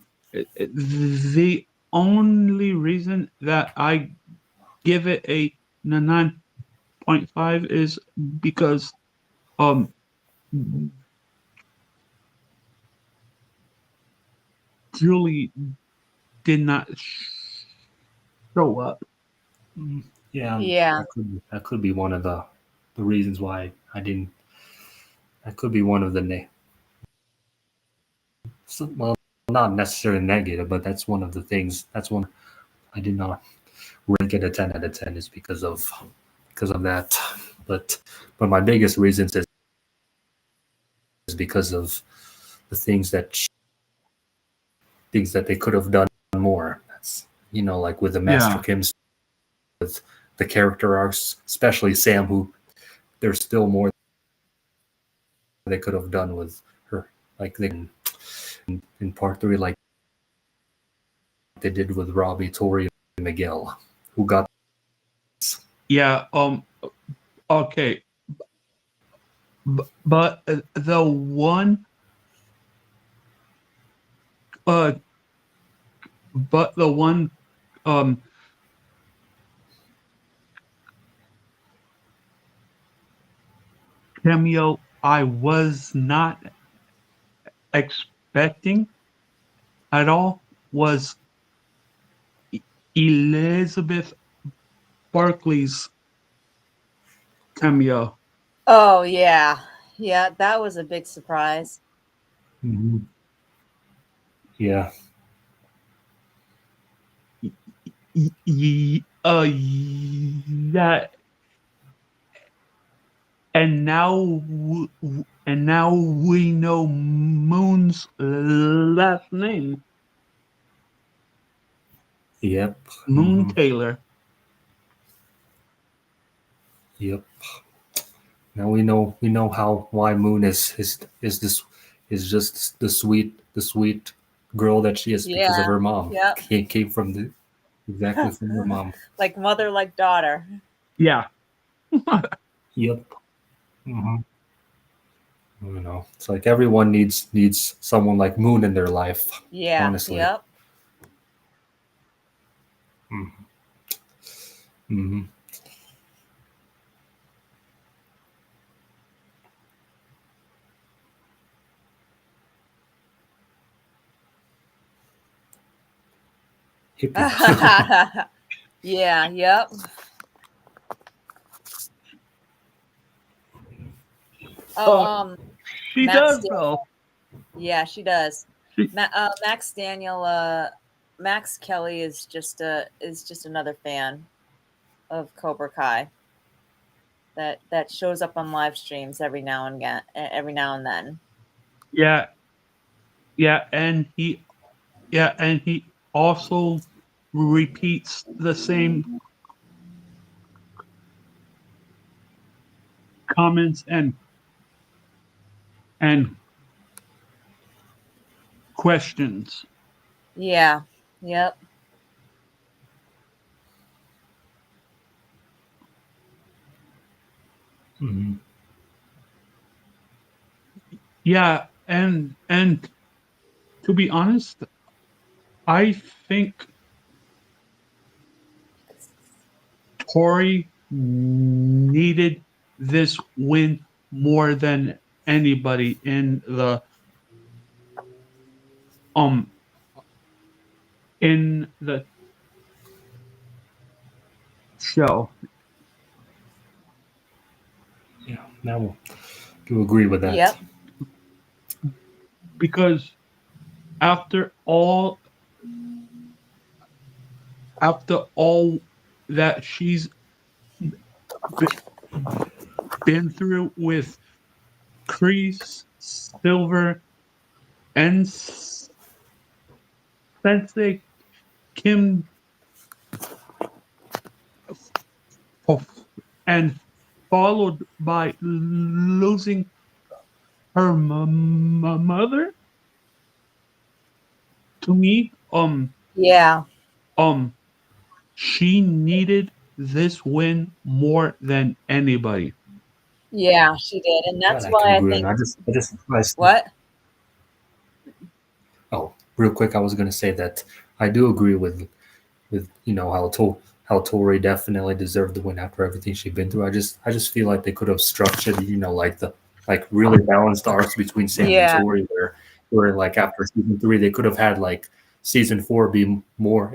the only reason that I give it a 9.5 is because um Julie did not show up. Yeah, Yeah. that could be one of the reasons why I didn't. That could be one of the well, not necessarily negative, but that's one of the things. That's one I did not rank it a 10 out of 10, is because of that. But my biggest reasons is because of the things that they could have done more. That's like with the Master Yeah. Kim, with the character arcs, especially Sam, who there's still more they could have done with her, like in part three, like they did with Robbie, Tori, and Miguel, who got Yeah. Okay. But the one. Uh. But the one. Um. Cameo I was not expecting at all was Elizabeth Barkley's cameo. Oh yeah, yeah, that was a big surprise. Mhm. Yeah. Yeah, and now we know Moon's last name, Yep. Moon Taylor. Yep. Now we know how why Moon is this is just the sweet girl that she is because of Yeah, her mom. yep. Came from exactly from her mom. Like mother, like daughter. Yeah, Yep. hmm it's like everyone needs someone like Moon in their life. Yeah, Honestly. yep. hmm Hippie. Yeah, yep. Oh, uh, she Max does Daniel. though. Yeah, she does. She, Max Daniel. Max Kelly is just another fan of Cobra Kai that shows up on live streams every now and then. yeah, yeah, and he also repeats the same comments and questions. Yeah, yep. hmm Yeah, and to be honest, I think Tori needed this win more than anybody um in the show Yeah. Now do agree with that. Yep. because after all after all that she's b- been through with Kreese, Silver, and Sensei Kim, and followed by losing her mother to me, Yeah. um, she needed this win more than anybody. Yeah, she did. And That that's I can why I agree on. think I just what? oh, real quick, I was gonna say that I do agree with how Tori definitely deserved the win after everything she'd been through. I just feel like they could have structured like really balanced arcs between Sam and Yeah. Tori where like after season three they could have had like season four be more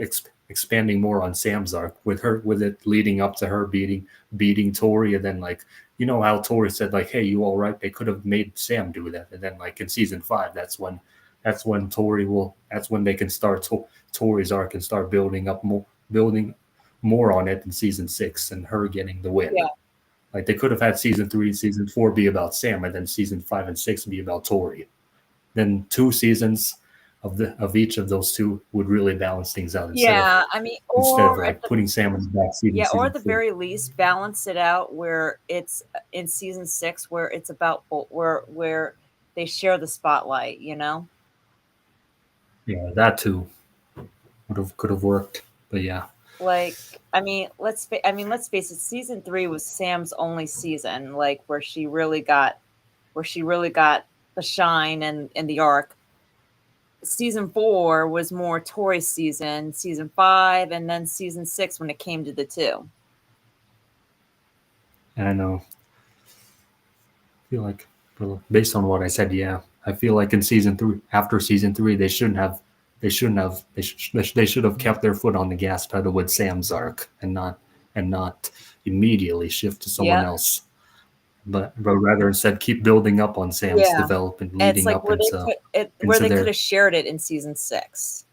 expanding more on Sam's arc with it leading up to her beating Tori, and then like how Tori said like, hey, you all right? They could have made Sam do that, and then like in season five that's when they can start Tori's arc and start building more on it in season six and her getting the win. Yeah. Like they could have had season 3, season 4 be about Sam, and then season 5 and 6 be about Tori. Then 2 seasons of each of those two would really balance things out Yeah, I mean, instead of or at like the putting Sam in the back seat in yeah, or season at the 4. very least, balance it out where it's in season 6 where it's about where they share the spotlight, you know? Yeah, that too could have worked. But yeah. Like, let's face it, season 3 was Sam's only season, like where she really got the shine and the arc. Season 4 was more Tori's season 5, and then season 6 when it came to the two. And I know. I feel like, based on what I said, yeah, I feel like in season 3, after season 3, they should have kept their foot on the gas pedal with Sam's arc and not immediately shift to someone Yeah. else. But rather instead keep building up on Sam's Yeah. development, And it's leading like up where they could their. have shared it in season 6.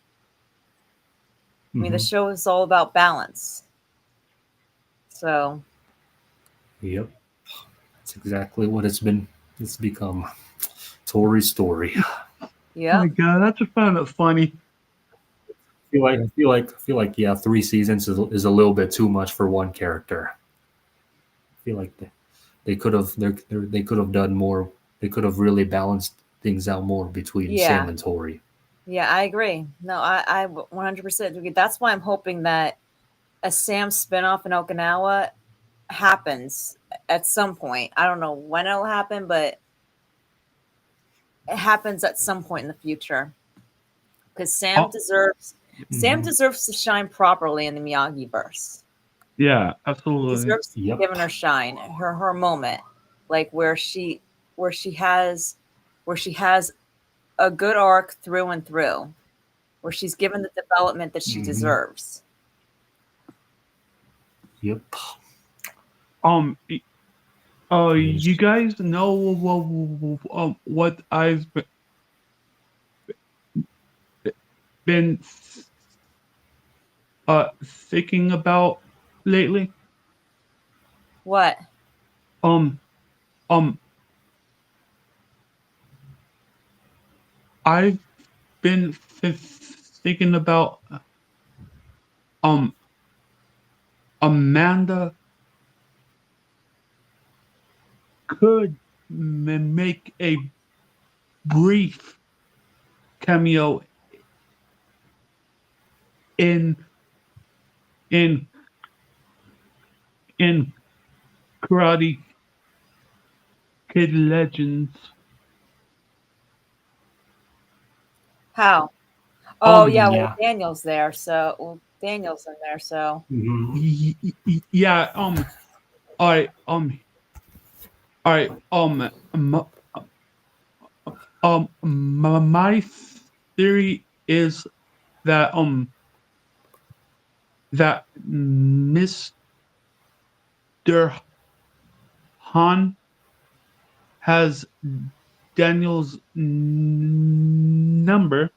I mean, the Mhm. show is all about balance. So, Yep, that's exactly what it's become. Tori's story. Oh yeah. my god, I just found it funny. I feel like yeah, 3 seasons is a little bit too much for one character. I feel like they could have done more. They could have really balanced things out more between Yeah. Sam and Tori. Yeah, I agree. No, I 100% agree. That's why I'm hoping that a Sam spinoff in Okinawa happens at some point. I don't know when it'll happen, but it happens at some point in the future. Because Oh, Sam Mhm. deserves to shine properly in the Miyagi verse. yeah, absolutely. Deserves to be Yep. given her shine, her moment, like where she has where she has a good arc through and through, where she's given the development that she Mhm. deserves. Yep. Um, you Yes. guys know what I've been thinking about lately? What? Um, um, I've been thinking about um Amanda could make a brief cameo in in in Karate Kid Legends. How? Oh Um, yeah, well Yeah. Daniel's in there, so Mhm. yeah. I I my theory is that that Mr. Han has Daniel's number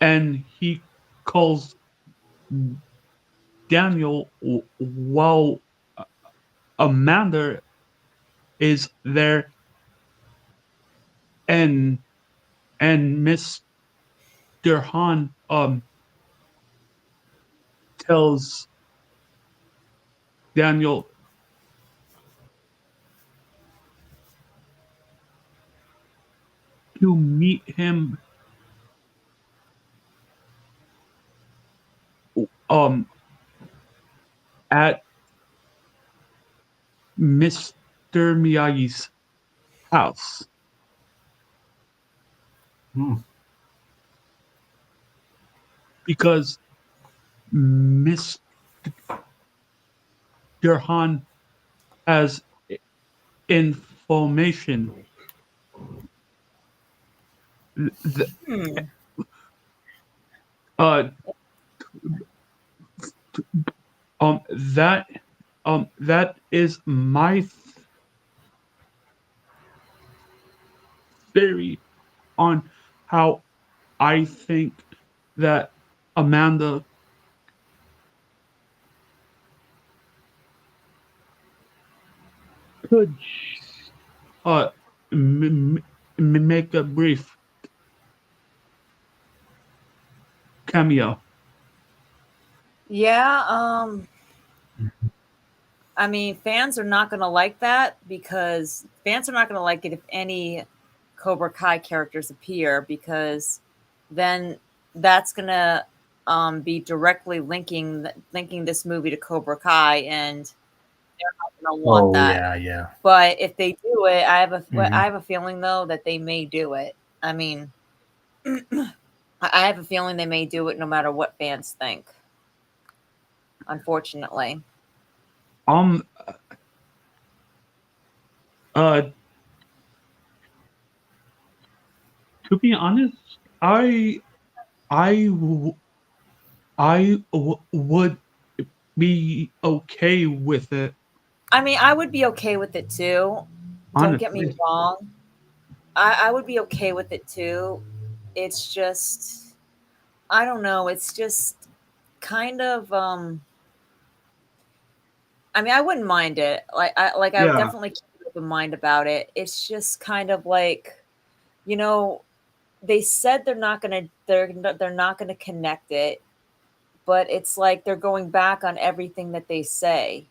and he calls Daniel while Amanda is there and Mr. Han tells Daniel to meet him um at Mr. Miyagi's house Mm. because Mr. Han has information. Th- hmm. uh that that is my theory on how I think that Amanda could uh make a brief cameo. Yeah, I mean, fans are not going to like that because fans are not going to like it if any Cobra Kai characters appear because then that's going to be directly linking this movie to Cobra Kai, and they're not going to want Oh that. yeah, yeah. But if they do it, I Mhm. have a feeling though that they may do it. I mean, I have a feeling they may do it no matter what fans think. Unfortunately. Um, uh, to be honest, I w- would be okay with it. I mean, I would be okay with it too. Don't get me Honestly, wrong. I would be okay with it too. It's just I don't know, it's just kind of I mean, I wouldn't mind it. I would yeah, definitely keep an open mind about it. It's just kind of like, you know, they said they're not gonna connect it, but it's like they're going back on everything that they say.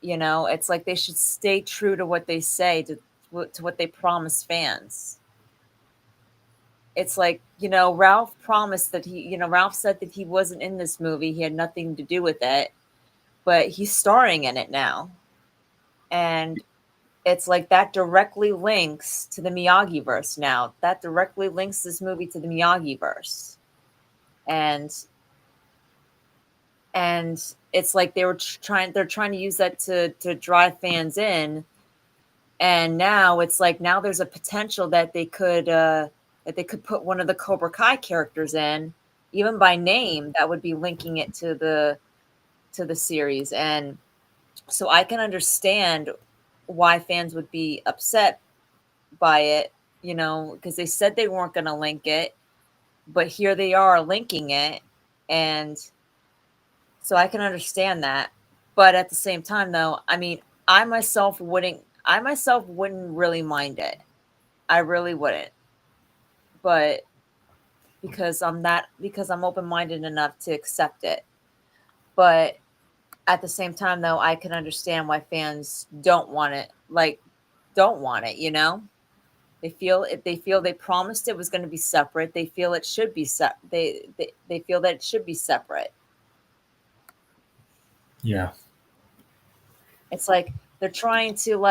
You know, it's like they should stay true to what they say to what they promise fans. It's like, Ralph promised that Ralph said that he wasn't in this movie. He had nothing to do with it, but he's starring in it now. And it's like that directly links to the Miyagi verse now. That directly links this movie to the Miyagi verse. And it's like they're trying to use that to drive fans in. And now it's like now there's a potential that they could put one of the Cobra Kai characters in, even by name, that would be linking it to the series. And so I can understand why fans would be upset by it, because they said they weren't going to link it, but here they are linking it. And so I can understand that. But at the same time though, I mean, I myself wouldn't really mind it. I really wouldn't. But because I'm open-minded enough to accept it. But at the same time though, I can understand why fans don't want it, They feel they promised it was going to be separate. They feel it should be they feel that it should be separate. Yeah. It's like they're trying to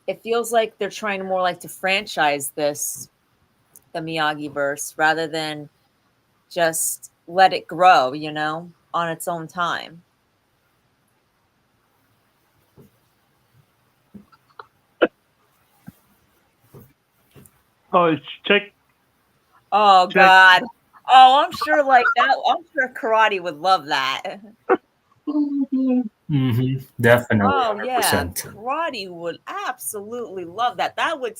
it feels like they're trying to more like to franchise the Miyagi verse rather than just let it grow, on its own time. oh, check Oh check. God. Oh, I'm sure like that. I'm sure karate would love that. Definitely, Oh yeah, 100%. karate would absolutely love that. That would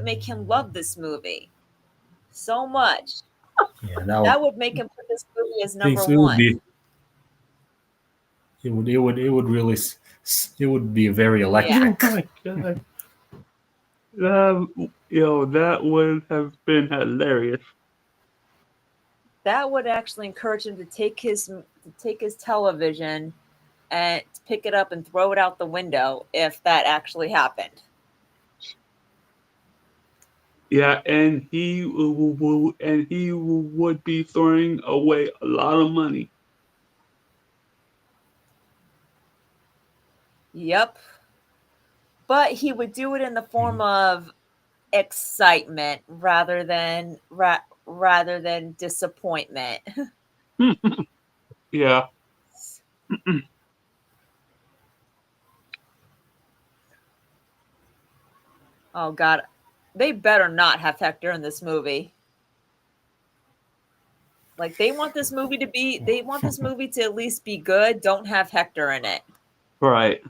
make him love this movie so much. Yeah, that would, That would make him put this movie as number things it would one. be it would really it would be very Yeah. Oh electric. my god, that would have been hilarious. That would actually encourage him to take his television and pick it up and throw it out the window if that actually happened. Yeah, and he would be throwing away a lot of money. Yep. But he would do it in the form of excitement rather than disappointment. Yeah. Oh God, they better not have Hector in this movie. Like they want this movie to at least be good. Don't have Hector in it. Right.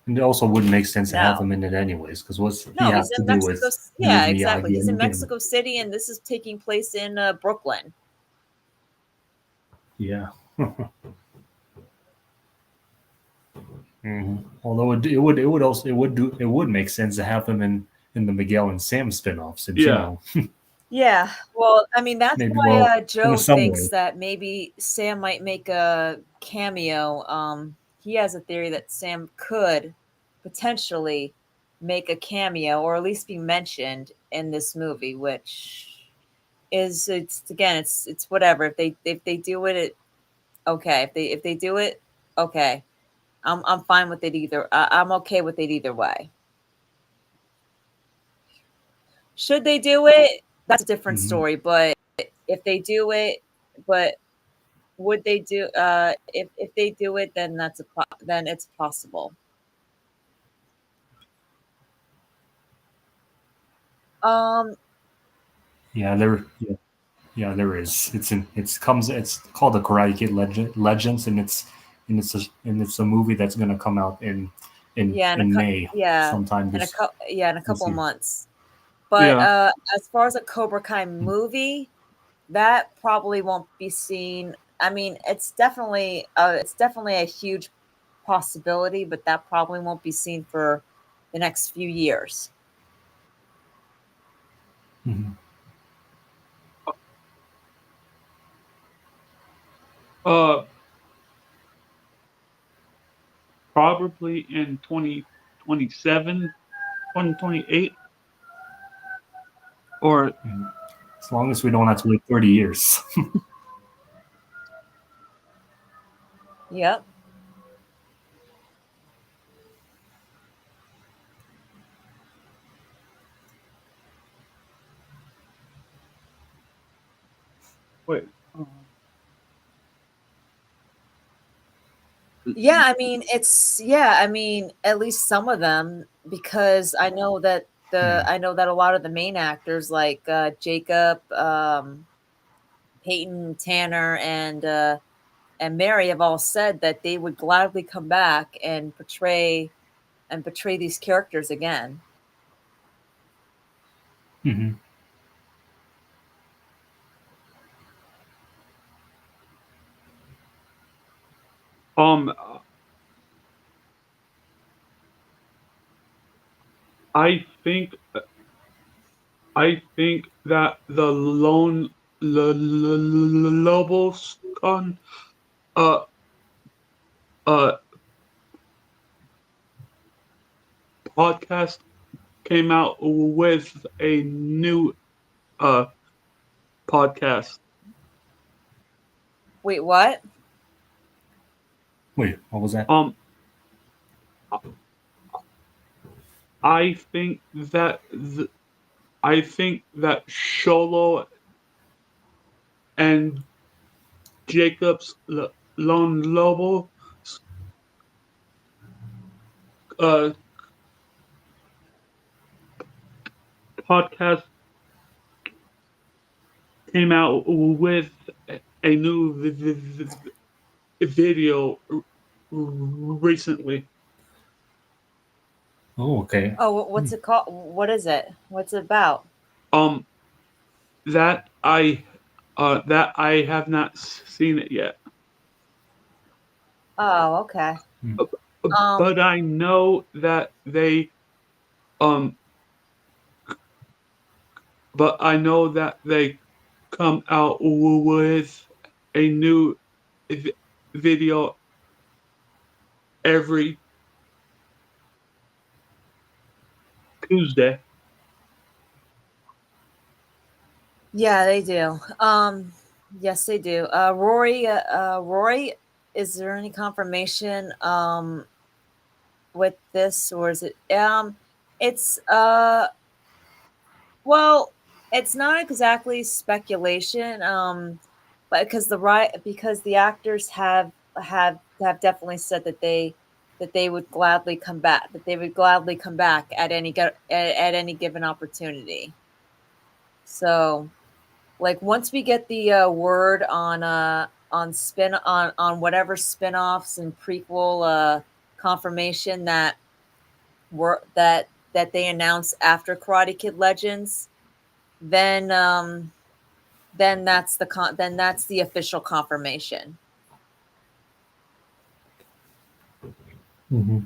And it also wouldn't make sense to have No, him in it anyways, because what's he no, have he's to in do Mexico. with Yeah, exactly. Miyagi He's in anything? Mexico City, and this is taking place in Brooklyn. Yeah. Although it would make sense to have them in the Miguel and Sam spinoff, since Yeah. Yeah, well, I mean, that's maybe why in Joe some thinks way. that maybe Sam might make a cameo. He has a theory that Sam could potentially make a cameo or at least be mentioned in this movie, which is it's again, it's whatever. If they do it, okay. If they do it, okay. I'm fine with it either. I'm okay with it either way. Should they do it? That's a different Mhm. story. But if they do it, but would they do? If they do it, then then it's possible. Um, Yeah, there is. It's called the Karate Kid Legends, and it's a movie that's gonna come out yeah, in May yeah, sometime in a this couple year. months. But Yeah. as far as a Cobra Kai movie, that probably won't be seen. I mean, it's definitely a huge possibility, but that probably won't be seen for the next few years. Mhm. Uh, Probably in 2027, 2028, or As long as we don't have to wait 30 years. Yep. wait. Yeah, I mean, I mean, at least some of them, because Yeah. I know that a lot of the main actors like Jacob, Peyton, Tanner, and Mary have all said that they would gladly come back and portray these characters again. Hmm. Um, I think I think that the Lone Lobos on uh uh podcast came out with a new uh podcast. Wait, what? Wait, what was that? Um, I think that I think that Sholo and Jacob's Lone Lobo uh podcast came out with a new video recently. Oh, okay. Oh, Hmm. what's it called? What is it? What's it about? Um, that I have not seen it yet. Oh, okay. Hmm. Uh, Um, but I know that um they come out with a new v- video every Tuesday. yeah, they do. Yes, they do. Rory, is there any confirmation with this, or is it it's well, it's not exactly speculation, but because the actors have definitely said that they would gladly come back, at at any given opportunity. So, like once we get the word on whatever spin-offs and prequel confirmation that they announce after Karate Kid Legends, then that's the official confirmation. Hmm.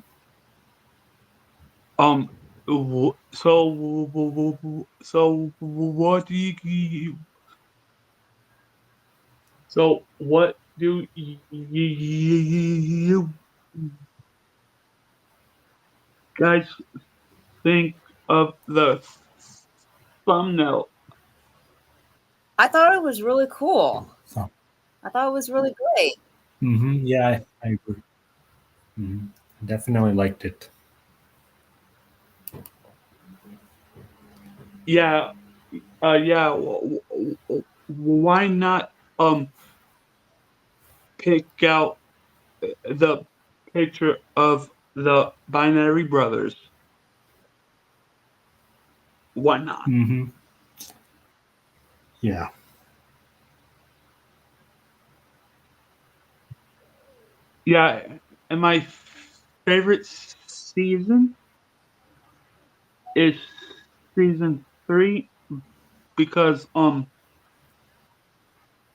Um. So what do you so what do you guys think of the thumbnail? I thought it was really cool. So, I thought it was really great. yeah, I agree. Hmm. Definitely liked it. Yeah. Yeah. Why not pick out the picture of the binary brothers? Why not? Hmm. Yeah. Yeah. And my favorite season is season 3 because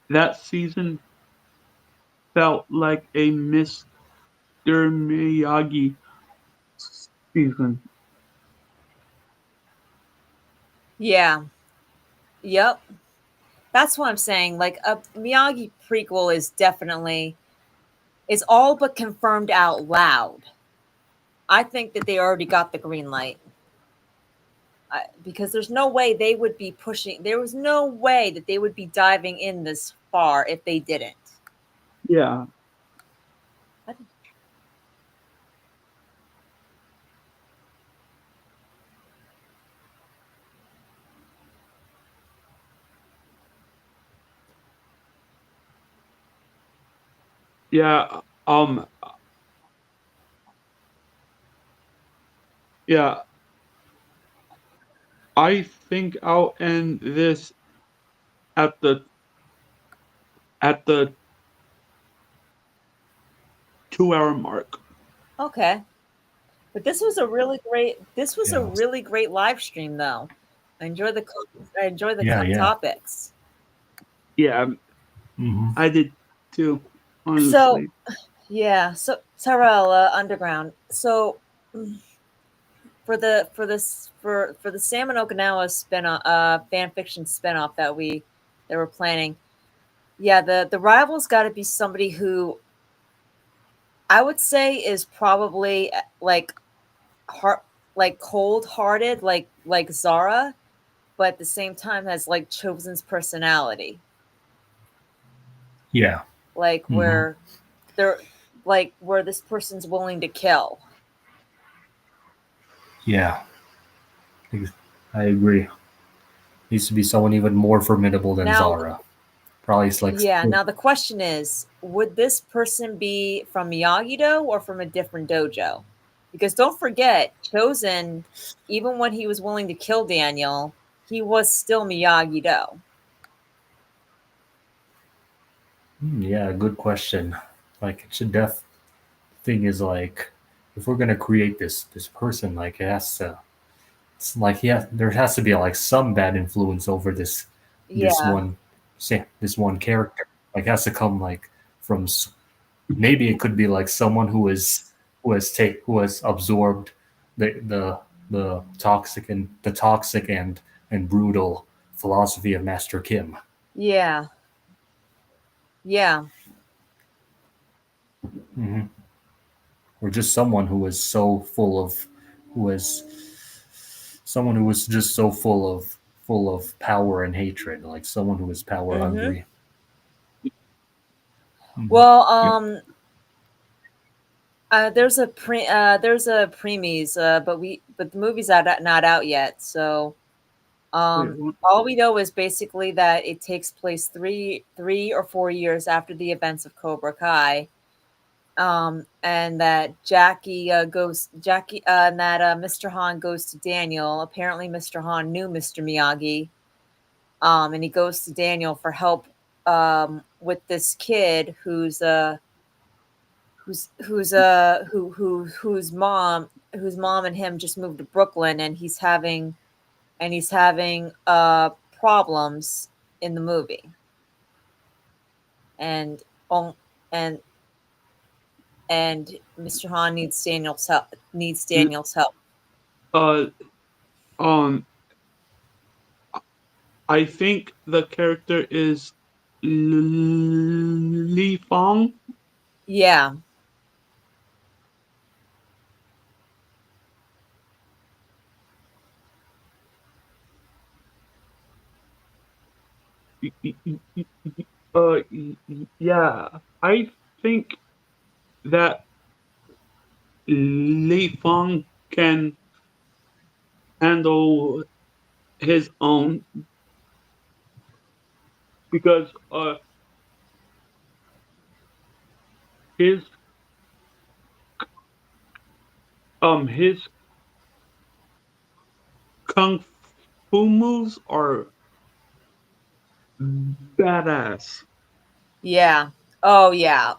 that season felt like a Mr. Miyagi season. Yeah. Yep. That's what I'm saying. Like a Miyagi prequel is definitely is all but confirmed out loud. I think that they already got the green light. Because there's no way they would be pushing. There was no way that they would be diving in this far if they didn't. Yeah. Yeah. Yeah. I think I'll end this at the 2 hour mark. Okay, but this was a really great. This was a Yeah. really great live stream, though. I enjoy the. I enjoy the Yeah. Yeah. topics. Yeah, Hmm. I did too, So honestly. yeah. So Tyrell Underground. So for the Sam and Okinawa fan fiction spinoff that we're planning. Yeah, the rival's got to be somebody who I would say is probably like heart like cold hearted like Zara, but at the same time has like Chosen's personality, Yeah. like Hmm. they're where this person's willing to kill. Yeah. I agree. Needs to be someone even more formidable than Now, Zara. Probably it's like, yeah. Now the question is, would this person be from Miyagi Do or from a different dojo? Because don't forget, Chosen, even when he was willing to kill Daniel, he was still Miyagi Do. yeah, good question. Like, it should thing is like, if we're gonna create this person, like it has to, it's like there has to be like some bad influence over this Yeah, one, say this one character. Like, it has to come like from maybe it could be like someone who has absorbed the toxic and brutal philosophy of Master Kim. yeah, yeah. Hmm. Or just someone who was so full of who was someone who was just so full of power and hatred, like someone who was power Mm-hmm. hungry. Hmm. Well, Yep. there's a premies, but the movie's not out yet. So, Wait, what? all we know is basically that it takes place 3 or 4 years after the events of Cobra Kai. And that Mr. Han goes to Daniel. Apparently, Mr. Han knew Mr. Miyagi. And he goes to Daniel for help with this kid whose mom and him just moved to Brooklyn, and he's having problems in the movie, and um and and Mr. Han needs Daniel's help. Needs Daniel's help. Uh, um, I think the character is Li Fong. Yeah, Yeah, I think that Li Fong can handle his own because his his kung fu moves are badass. yeah. Oh yeah.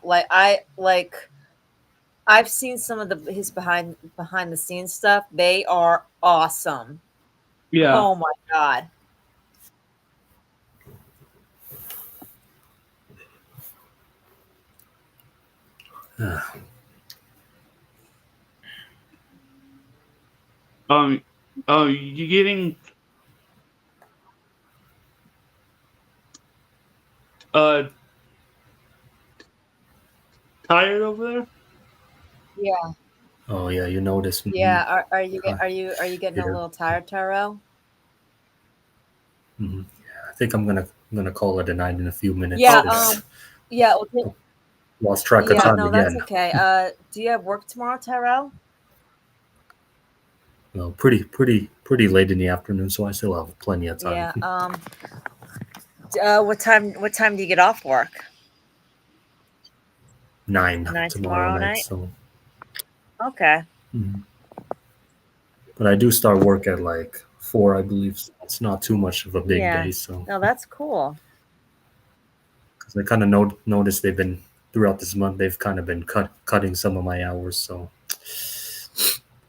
I've seen some of his behind the scenes stuff. They are awesome. Yeah. Oh my god. Um. You getting uh tired over there? Yeah. Oh yeah, you notice. Yeah. Mhm. Uh, Are you getting a here. little tired, Tyrell? Mhm. I think I'm gonna call it a night in a few minutes Yeah. Okay. because Yeah. Well, lost track of yeah. time No, that's again. okay. Do you have work tomorrow, Tyrell? Well, pretty late in the afternoon, so I still have plenty of time. Yeah. What time do you get off work? 9 9 tomorrow tomorrow night. night. So, Okay. mhm. But I do start work at like 4, I believe. So it's not too much of a big Yeah. day. So, No, that's cool. because I kind of noticed they've been throughout this month, they've kind of been cutting some of my hours. So,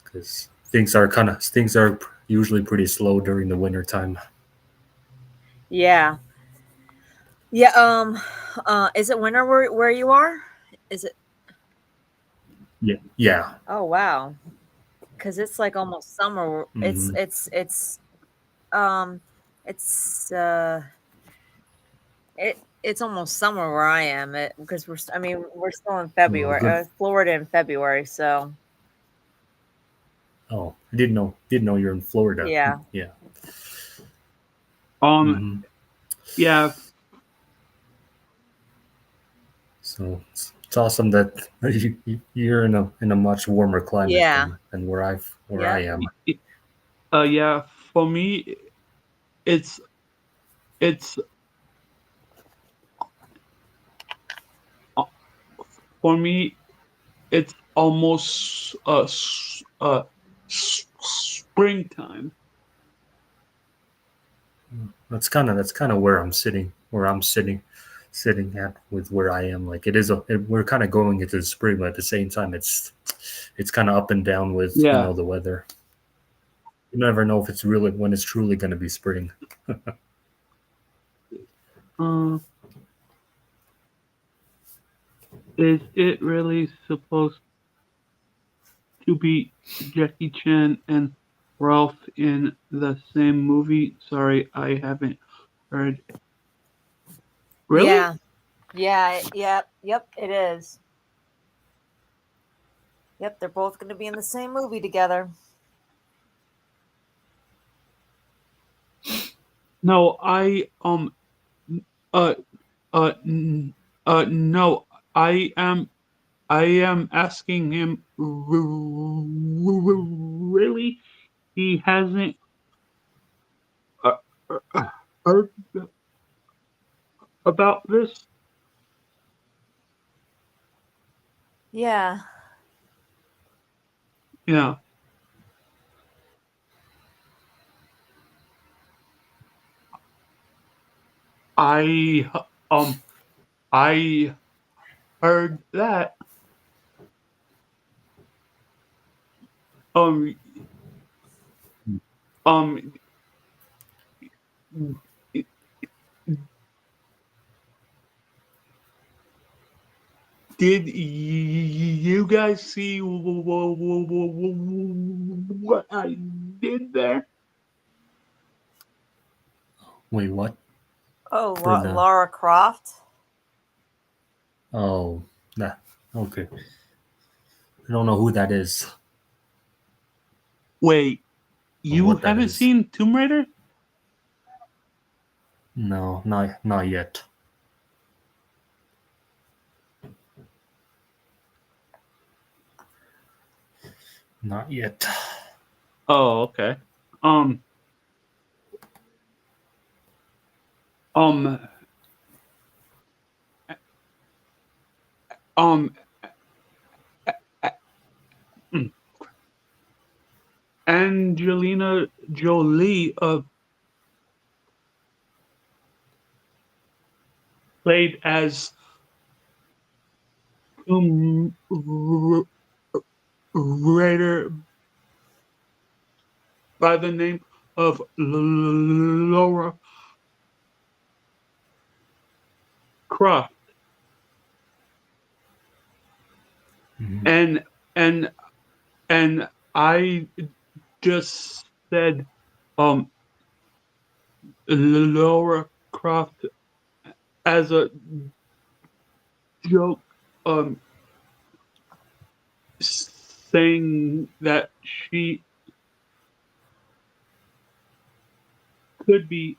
because things are usually pretty slow during the winter time. Yeah. Yeah. Is it winter where you are? Is it? Yeah, yeah. Oh wow. Because it's like almost summer. Hmm. Um, it's it's almost summer where I am. Because I mean, we're still in Well, February. good. Florida in February. So Oh, I didn't know you're in Florida. yeah. Yeah. Um. Hmm. Yeah. So it's awesome that you're in a much warmer climate Yeah. than where I Yep. am. Yeah. For me, it's it's uh, for me it's almost springtime. That's kind of where I'm sitting at with where I am. Like we're kind of going into the spring, but at the same time, it's kind of up and down with Yeah. the weather. You never know if it's really when it's truly going to be spring. Uh, is it really supposed to be Jackie Chan and Ralph in the same movie? Sorry, I haven't heard. Really? Yeah. Yeah. Yep. Yep. It is. Yep. They're both going to be in the same movie together. No, uh no, I am asking him really he hasn't uh, heard about this. Yeah. Yeah, I I heard that um um it- Did you guys see what I did there? Wait, what? Oh, For the Lara Croft. oh, nah, okay. I don't know who that is Wait, or you what that haven't is. seen Tomb Raider? No, not yet. Not yet. Oh, okay. Um, um, um, mm, Angelina Jolie played as Tomb Raider by the name of Laura Croft, Mhm. and and and I just said um Laura Croft as a joke, saying that she could be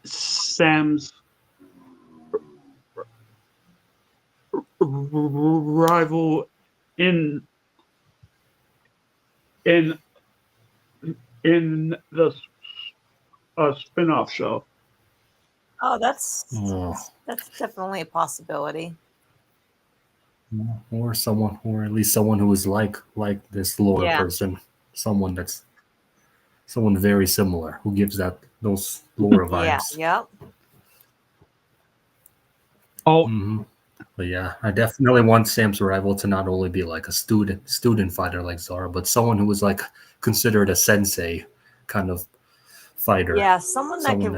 Sam's rival in in in the spin-off show. Oh, Oh, that's definitely a possibility. or someone, or at least someone who is like this lore Yeah. person, someone that's someone very similar who gives that those lore Yeah. vibes. Yep. Oh, Hmm. But yeah, I definitely want Sam's rival to not only be like a student fighter like Zara, but someone who was like considered a sensei kind of fighter. Yeah. Someone that Someone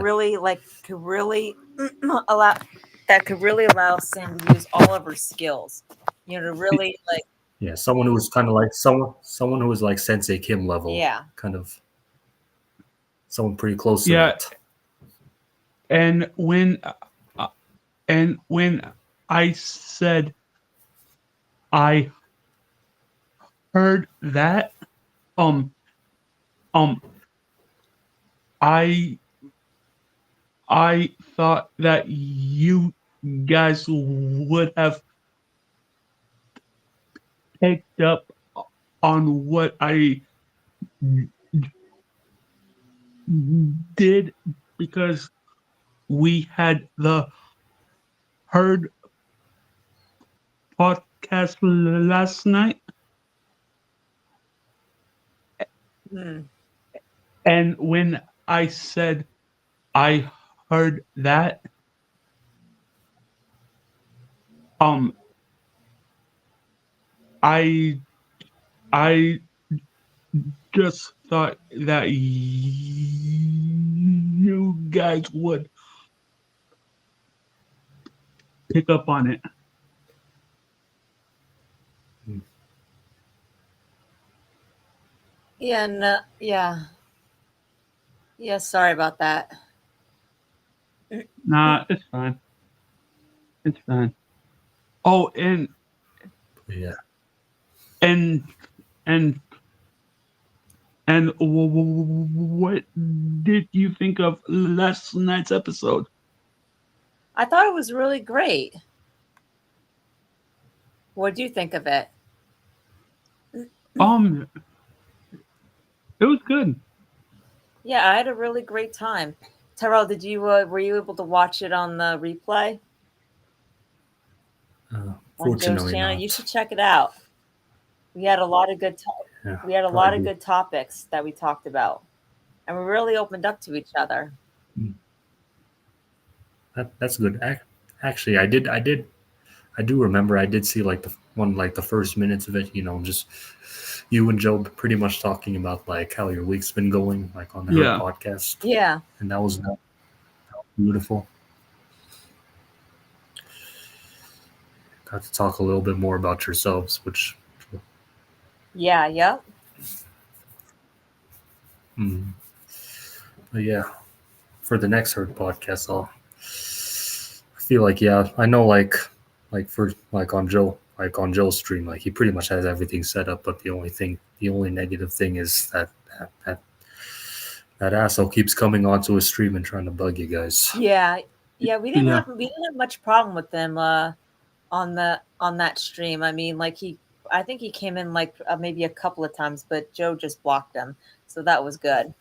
that could really allow Sam to use all of her skills. You know, to really like. yeah, someone who was kind of like someone who was like Sensei Kim level, Yeah. kind of someone pretty close to yeah, that. and uh, when I said I heard that, um, um, I I thought that you guys would have picked up on what I did because we had the heard podcast last night, Hmm. and when I said I heard that, um, I I just thought that you guys would pick up on it. Yeah. No, yeah. Yeah. Sorry about that. Nah, it's fine. It's fine. Oh, Yeah. and and and what did you think of last night's episode? I thought it was really great. What do you think of it? Um, it was good. Yeah, I had a really great time. Terrell, did you were you able to watch it on the replay on Joe's Fortunately channel? You not. should check it out. We had a lot of Yeah, we had a probably lot of do. good topics that we talked about, and we really opened up to each other. That's good. Actually, I do remember. I did see like the first minutes of it. You know, just you and Joe pretty much talking about like how your week's been going, like on her Yeah. podcast, Yeah, and that was beautiful. got to talk a little bit more about yourselves, which Yeah, yep. mm, but yeah, for the next Herd podcast, I feel like I know for on Joe's stream, like he pretty much has everything set up, but the only negative thing is that asshole keeps coming onto his stream and trying to bug you guys. Yeah, yeah. We Yeah. didn't have much problem with them on that stream. I mean, like I think he came in like maybe a couple of times, but Joe just blocked him, so that was good.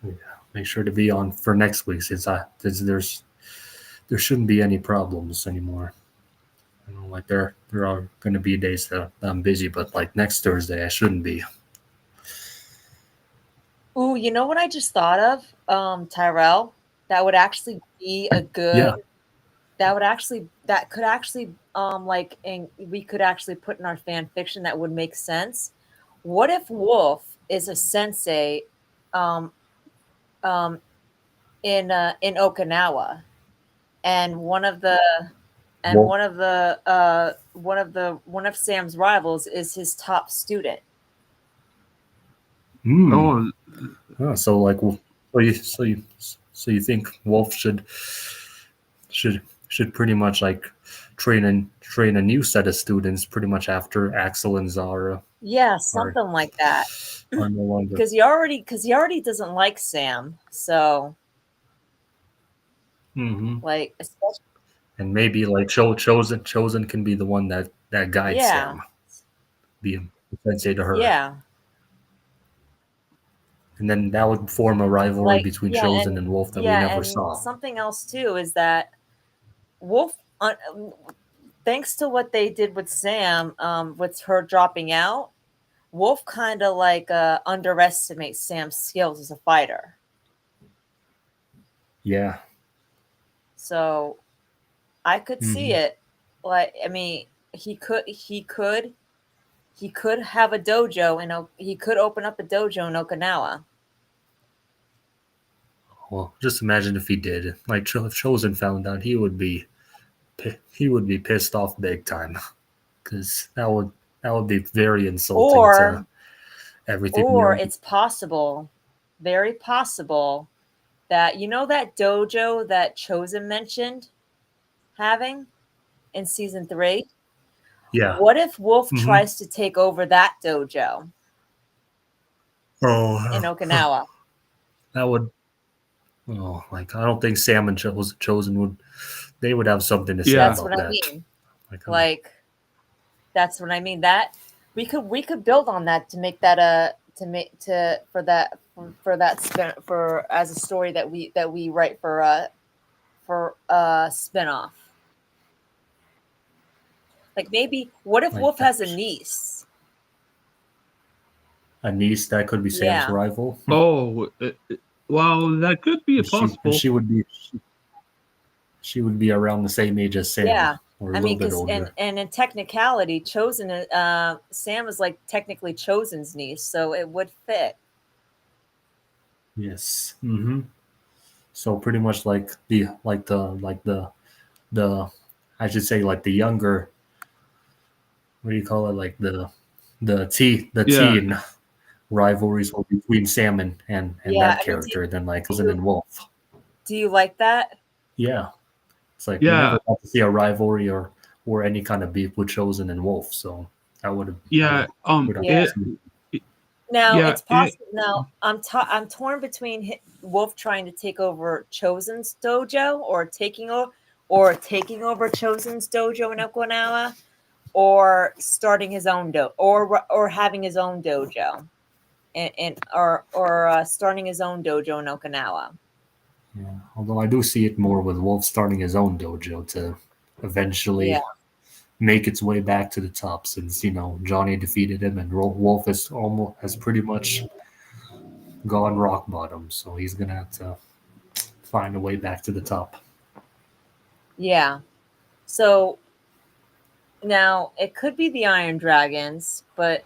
Yeah, make sure to be on for next week since there shouldn't be any problems anymore. You know, like there are going to be days that I'm busy, but like next Thursday I shouldn't be. Ooh, you know what I just thought of? Tyrell, that would actually be a good. Yeah. That could actually like, and we could actually put in our fan fiction that would make sense. What if Wolf is a sensei um um in Okinawa, and Well, one of Sam's rivals is his top student? Oh, so like so you think Wolf should pretty much like train a new set of students pretty much after Axel and Zara Yeah, something like that. are no longer. Because he already doesn't like Sam, so like, especially, And maybe like chosen can be the one that guides yeah, Sam, be a sensei to her, yeah, and then that would form a rivalry like, between yeah, Chosen and Wolf that we never and saw. something else too is that Wolf, thanks to what they did with Sam, with her dropping out, Wolf kind of like underestimates Sam's skills as a fighter. Yeah. So I could see it. Like, I mean, he could have a dojo, and he could open up a dojo in Okinawa. Well, just imagine if he did. Like if Chosen found out, he would be pissed off big time, because that would be very insulting to everything. Or it's possible, very possible, that that dojo that Chosen mentioned having in season 3. Yeah. What if Wolf tries to take over that dojo in Okinawa? That would. Oh, like I don't think Sam and Chosen would. They would have something to say Yeah. That's about what that. I mean. Like, that's what I mean. That we could build on that to make that for as a story that we write for spinoff. Like, maybe what if Like Wolf that. has a niece? A niece that could be Sam's Yeah. rival. oh, well, that could be possible. She would be around the same age as Sam. Yeah. Or a I little mean, bit because older. and in technicality, Sam is like technically Chosen's niece, so it would fit. Yes. So pretty much like the I should say like the younger, what do you call it, like the Yeah. teen rivalries were between Sam and Yeah, that I mean, character than like Chosen and Wolf. do you like that? Yeah. It's like we Yeah. never got to see a rivalry or any kind of beef with Chosen and Wolf, so that would have Yeah. Now Yeah, it's possible. Now I'm torn between Wolf trying to take over Chosen's dojo, or taking over Chosen's dojo in Okinawa, or starting his own or having his own dojo, or starting his own dojo in Okinawa. Yeah. Although I do see it more with Wolf starting his own dojo to eventually make its way back to the top, since Johnny defeated him and Wolf has pretty much gone rock bottom, so he's gonna have to find a way back to the top. Yeah. So now it could be the Iron Dragons, but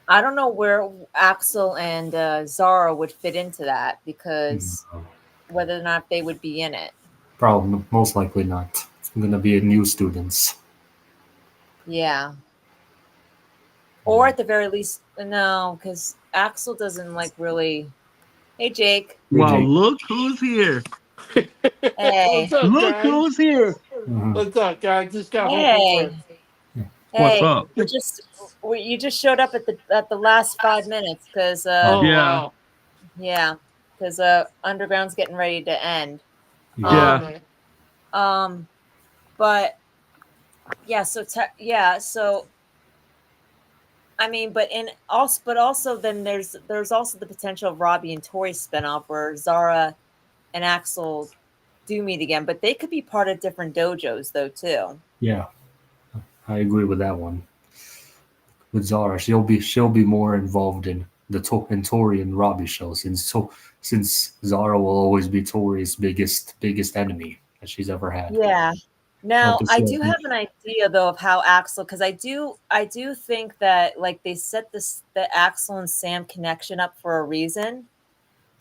I don't know where Axel and Zara would fit into that, because whether or not they would be in it. Probably most likely not. gonna be new students. Yeah. Or at the very least, no, because Axel doesn't like really. Hey, Jake. Well, Jake. look who's here. Hey. What's up, Look guys? who's here. Mhm. What's up, guys? Just got home from Hey. work. What's Hey. up? You just showed up at the last 5 minutes because Oh, Yeah. wow. yeah, because Underground's getting ready to end. Yeah. Okay. But yeah, so I mean, but also then there's also the potential of Robbie and Tori spinoff where Zara and Axel do meet again, but they could be part of different dojos though too. Yeah, I agree with that one. With Zara, she'll be more involved in in Tori and Robbie show since Zara will always be Tori's biggest enemy that she's ever had. Yeah. Now, Not to I say- do have an idea though of how Axel, because I do think that like they set the Axel and Sam connection up for a reason.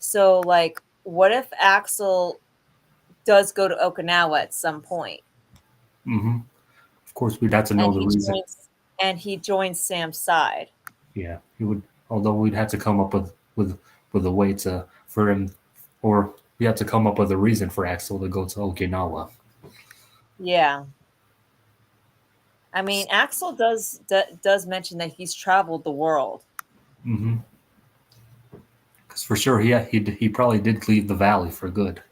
So like, what if Axel does go to Okinawa at some point Mhm. Of course, we'd have to know and the reason. he joins Sam's side? Yeah, he would. Although we'd have to come up with a way to for him, or we have to come up with a reason for Axel to go to Okinawa. Yeah. I mean, Axel does mention that he's traveled the world. Mm-hmm. Because for sure, he probably did leave the valley for good.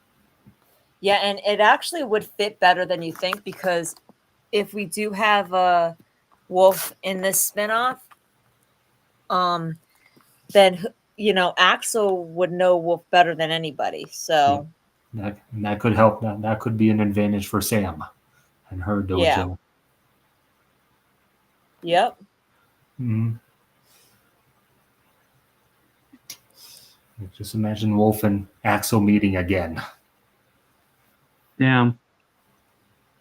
Yeah, and it actually would fit better than you think because if we do have a Wolf in this spinoff, um, then Axel would know Wolf better than anybody. So That could help. That could be an advantage for Sam and her yeah, dojo. yep, Mm-hmm. Just imagine Wolf and Axel meeting again. Damn.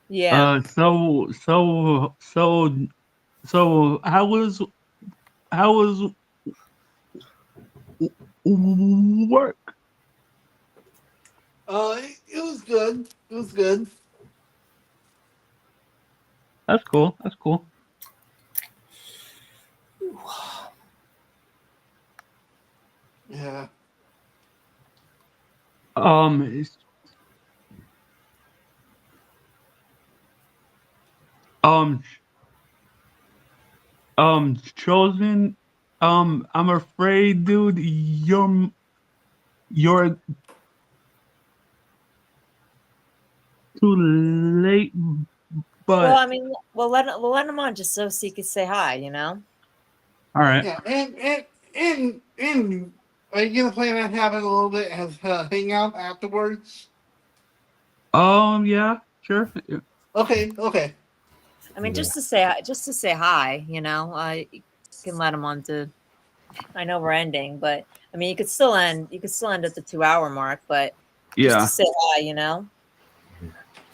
yeah. So how was work? It was good. It was good. That's cool. That's cool. Yeah. It's- um chosen. I'm afraid, dude. You're too late. Well, But I mean, we'll let him on just so he could say hi. all right. Yeah. And are you gonna plan on having a little bit of hangout afterwards? Yeah. Sure. Okay. Okay. I mean, Yeah. just to say hi. I can let him on to. I know we're ending, but I mean, you could still end. You could still end at the 2 hour mark, but just to Yeah. say hi.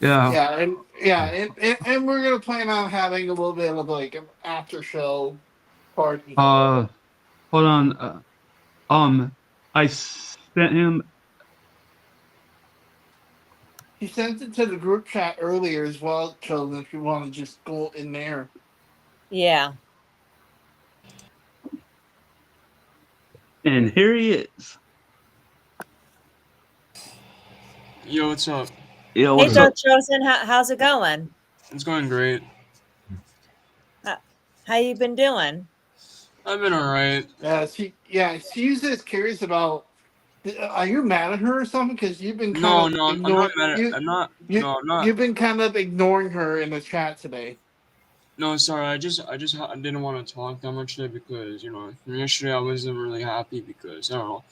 Yeah. And we're gonna plan on having a little bit of like an after show party. Hold on. I sent him. He sent it to the group chat earlier as well, children, if you want to just go in there. Yeah. And here he is. Yo, what's up? Yo, Hey, what's up? Chosen, how's it going? It's going great. How you been doing? I've been alright. She's just curious about. Are you mad at her or something? Because you've been kind No, of no, I'm ignoring not mad at. I'm not. you. No, I'm not. You've been kind of ignoring her in the chat today. No, sorry. I didn't want to talk that much today because from yesterday I wasn't really happy because I don't know.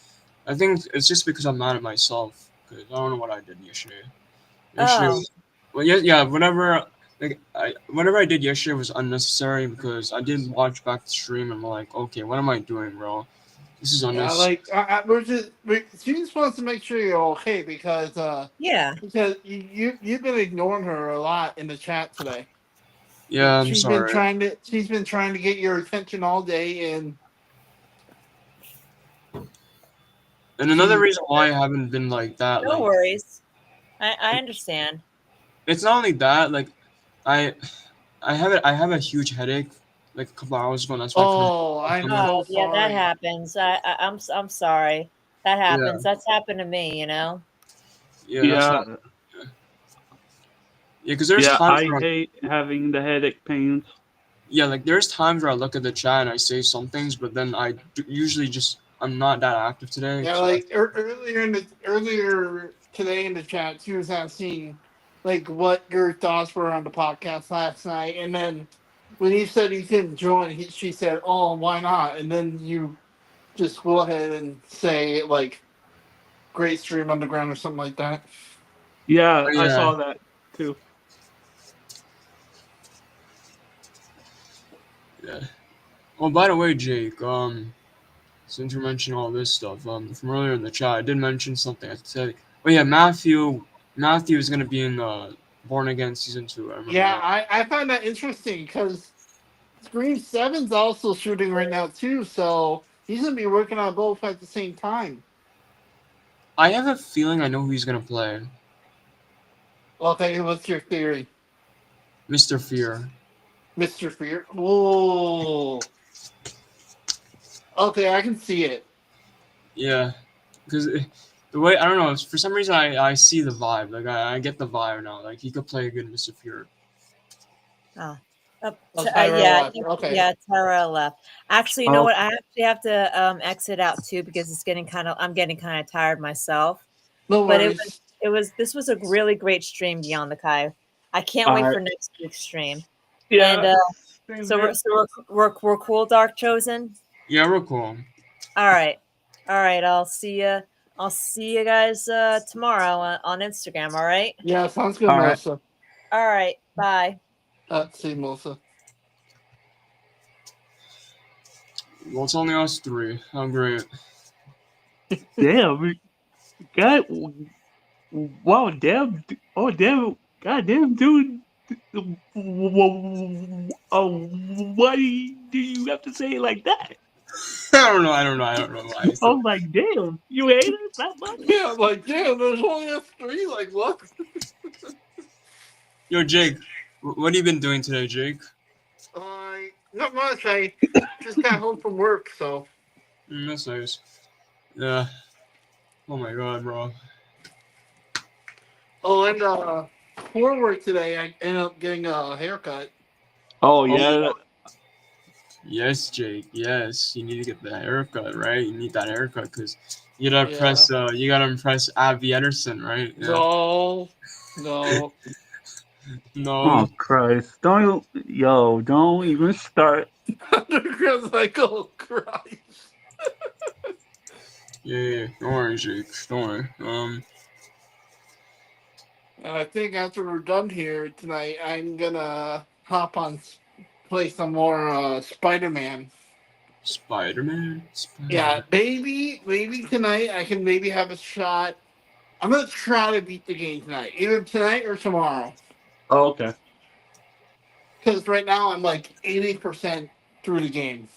I think it's just because I'm mad at myself because I don't know what I did yesterday. Yesterday, Oh, well, yeah. Whatever I did yesterday was unnecessary because I didn't watch back the stream and I'm like, okay, what am I doing, bro? This is Yeah, unnecessary. she just wants to make sure you're okay because yeah. you've been ignoring her a lot in the chat today. Yeah, I'm She's been sorry. trying to get your attention all day, and And another reason why I haven't been like that, No like worries. I understand. it's not only that. Like, I I have a huge headache like a couple hours ago. And that's why I couldn't. Oh, I'm Yeah. so Yeah, that sorry. happens. I'm sorry. That happens. That's happened to me. Yeah, that's why. Yeah, Yeah, because there's yeah. times I where hate having the headache pains. yeah, like there's times where I look at the chat and I say some things, but then usually just I'm not that active today. Yeah, So like earlier today in the chat, she was asking like what your thoughts were on the podcast last night, and then when he said he couldn't join, she said, "Oh, why not?" And then you just go ahead and say like "Great Stream Underground" or something like that. Yeah, but I yeah, saw that too. yeah. Oh, by the way, Jake, since you mentioned all this stuff, from earlier in the chat, I did mention something. I said, oh yeah, Matthew is gonna be in Born Again season 2. I remember Yeah, that. I find that interesting because Scream 7's also shooting right now too, so he's gonna be working on both at the same time. I have a feeling I know who he's gonna play, Okay, what's your theory, Mr. Fear. Mr. Fear? Whoa. Okay, I can see it. Yeah, because the way I don't know, for some reason I see the vibe. Like I get the vibe now. Like he could play a good Mr. Fear. Oh. Oh, Tyra Yeah, left. Okay. yeah, Tara left. Actually, you know Oh, what? I actually have to exit out too because I'm getting kind of tired myself. No But worries. this was a really great stream, Beyond the Kai. I can't all wait right. for next week's stream. And Yeah. Same so here. we're cool, Dark Chosen. Yeah, real cool. All right, I'll see you. I'll see you guys tomorrow on Instagram. All right. Yeah, sounds good, All right. Melissa. All right. Bye. See, Melissa. Well, it's only us three. How great. Damn. God. Wow. Damn. Oh, damn. God damn, dude. Oh, why do you have to say it like that? I don't know. I don't know why. I was like, damn. You hate us that much? Yeah, I'm like, damn, there's only us three. Like, what? Yo, Jake, what have you been doing today, Jake? Not much. I just got home from work, so. That's nice. Yeah. Oh my god, bro. Oh, and for work today, I ended up getting a haircut. Oh, Oh, yeah. yes, Jake. Yes, you need to get the haircut, right? You need that haircut because you gotta impress. You gotta impress Abby Ederson, right? Yeah. No. Oh, No. Christ. Don't even start. Underground's like, oh, Christ. Yeah. Don't worry, Jake. Don't worry. And I think after we're done here tonight, I'm gonna hop on, play some more Spider-Man. Spider-Man. Yeah, maybe tonight I can maybe have a shot. I'm gonna try to beat the game tonight, either tonight or tomorrow. Oh, okay. Because right now I'm like 80% through the game,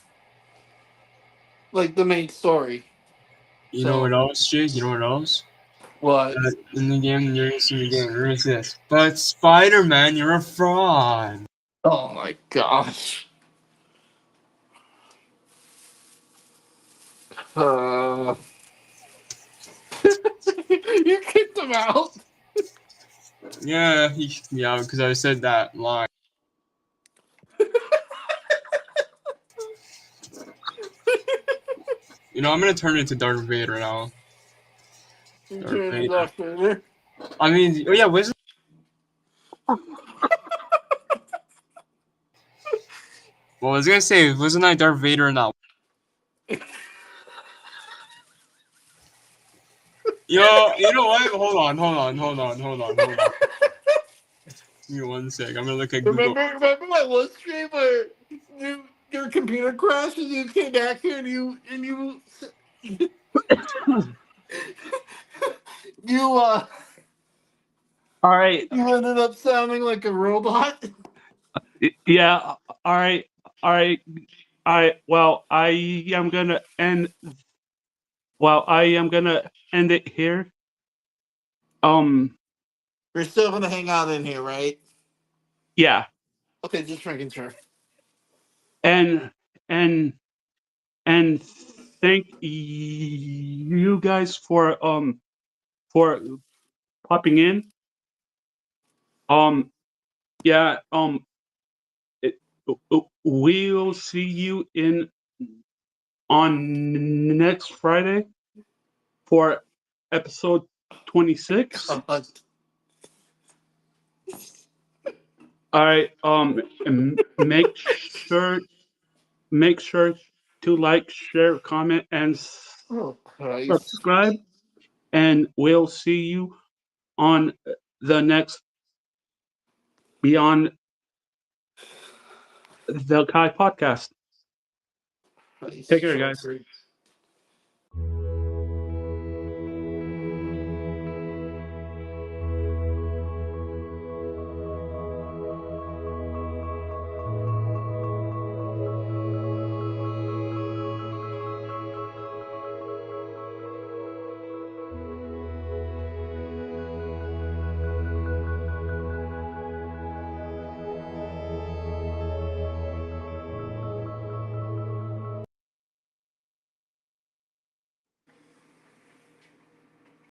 like the main story. You know what else, Jake? You know what else? What? In the game, you're gonna see the game. You're gonna see this. But Spider-Man, you're a fraud. Oh my gosh. Uh, you kicked him out. Yeah, he kicked me out because I said that line. You know, I'm gonna turn into Darth Vader now. You Darth turned Vader. off there. I mean, oh yeah, wasn't well, I was gonna say, wasn't I Darth Vader in that? Yo, you know what? Hold on. Give me 1 sec. I'm gonna look at Google. Remember my one stream where your computer crashed and you came back here and you you All right. you ended up sounding like a robot. Yeah. All right. All right. Well, I am gonna end. Well, I am gonna end it here. Um. We're still gonna hang out in here, right? Yeah, Okay, just making sure. and and and thank you guys for popping in. Yeah, it, we'll see you in on next Friday for episode 26. God. All right. Make sure to like, share, comment, and Oh Christ. subscribe. And we'll see you on the next Beyond the Kai podcast. Christ. Take care, guys. Short.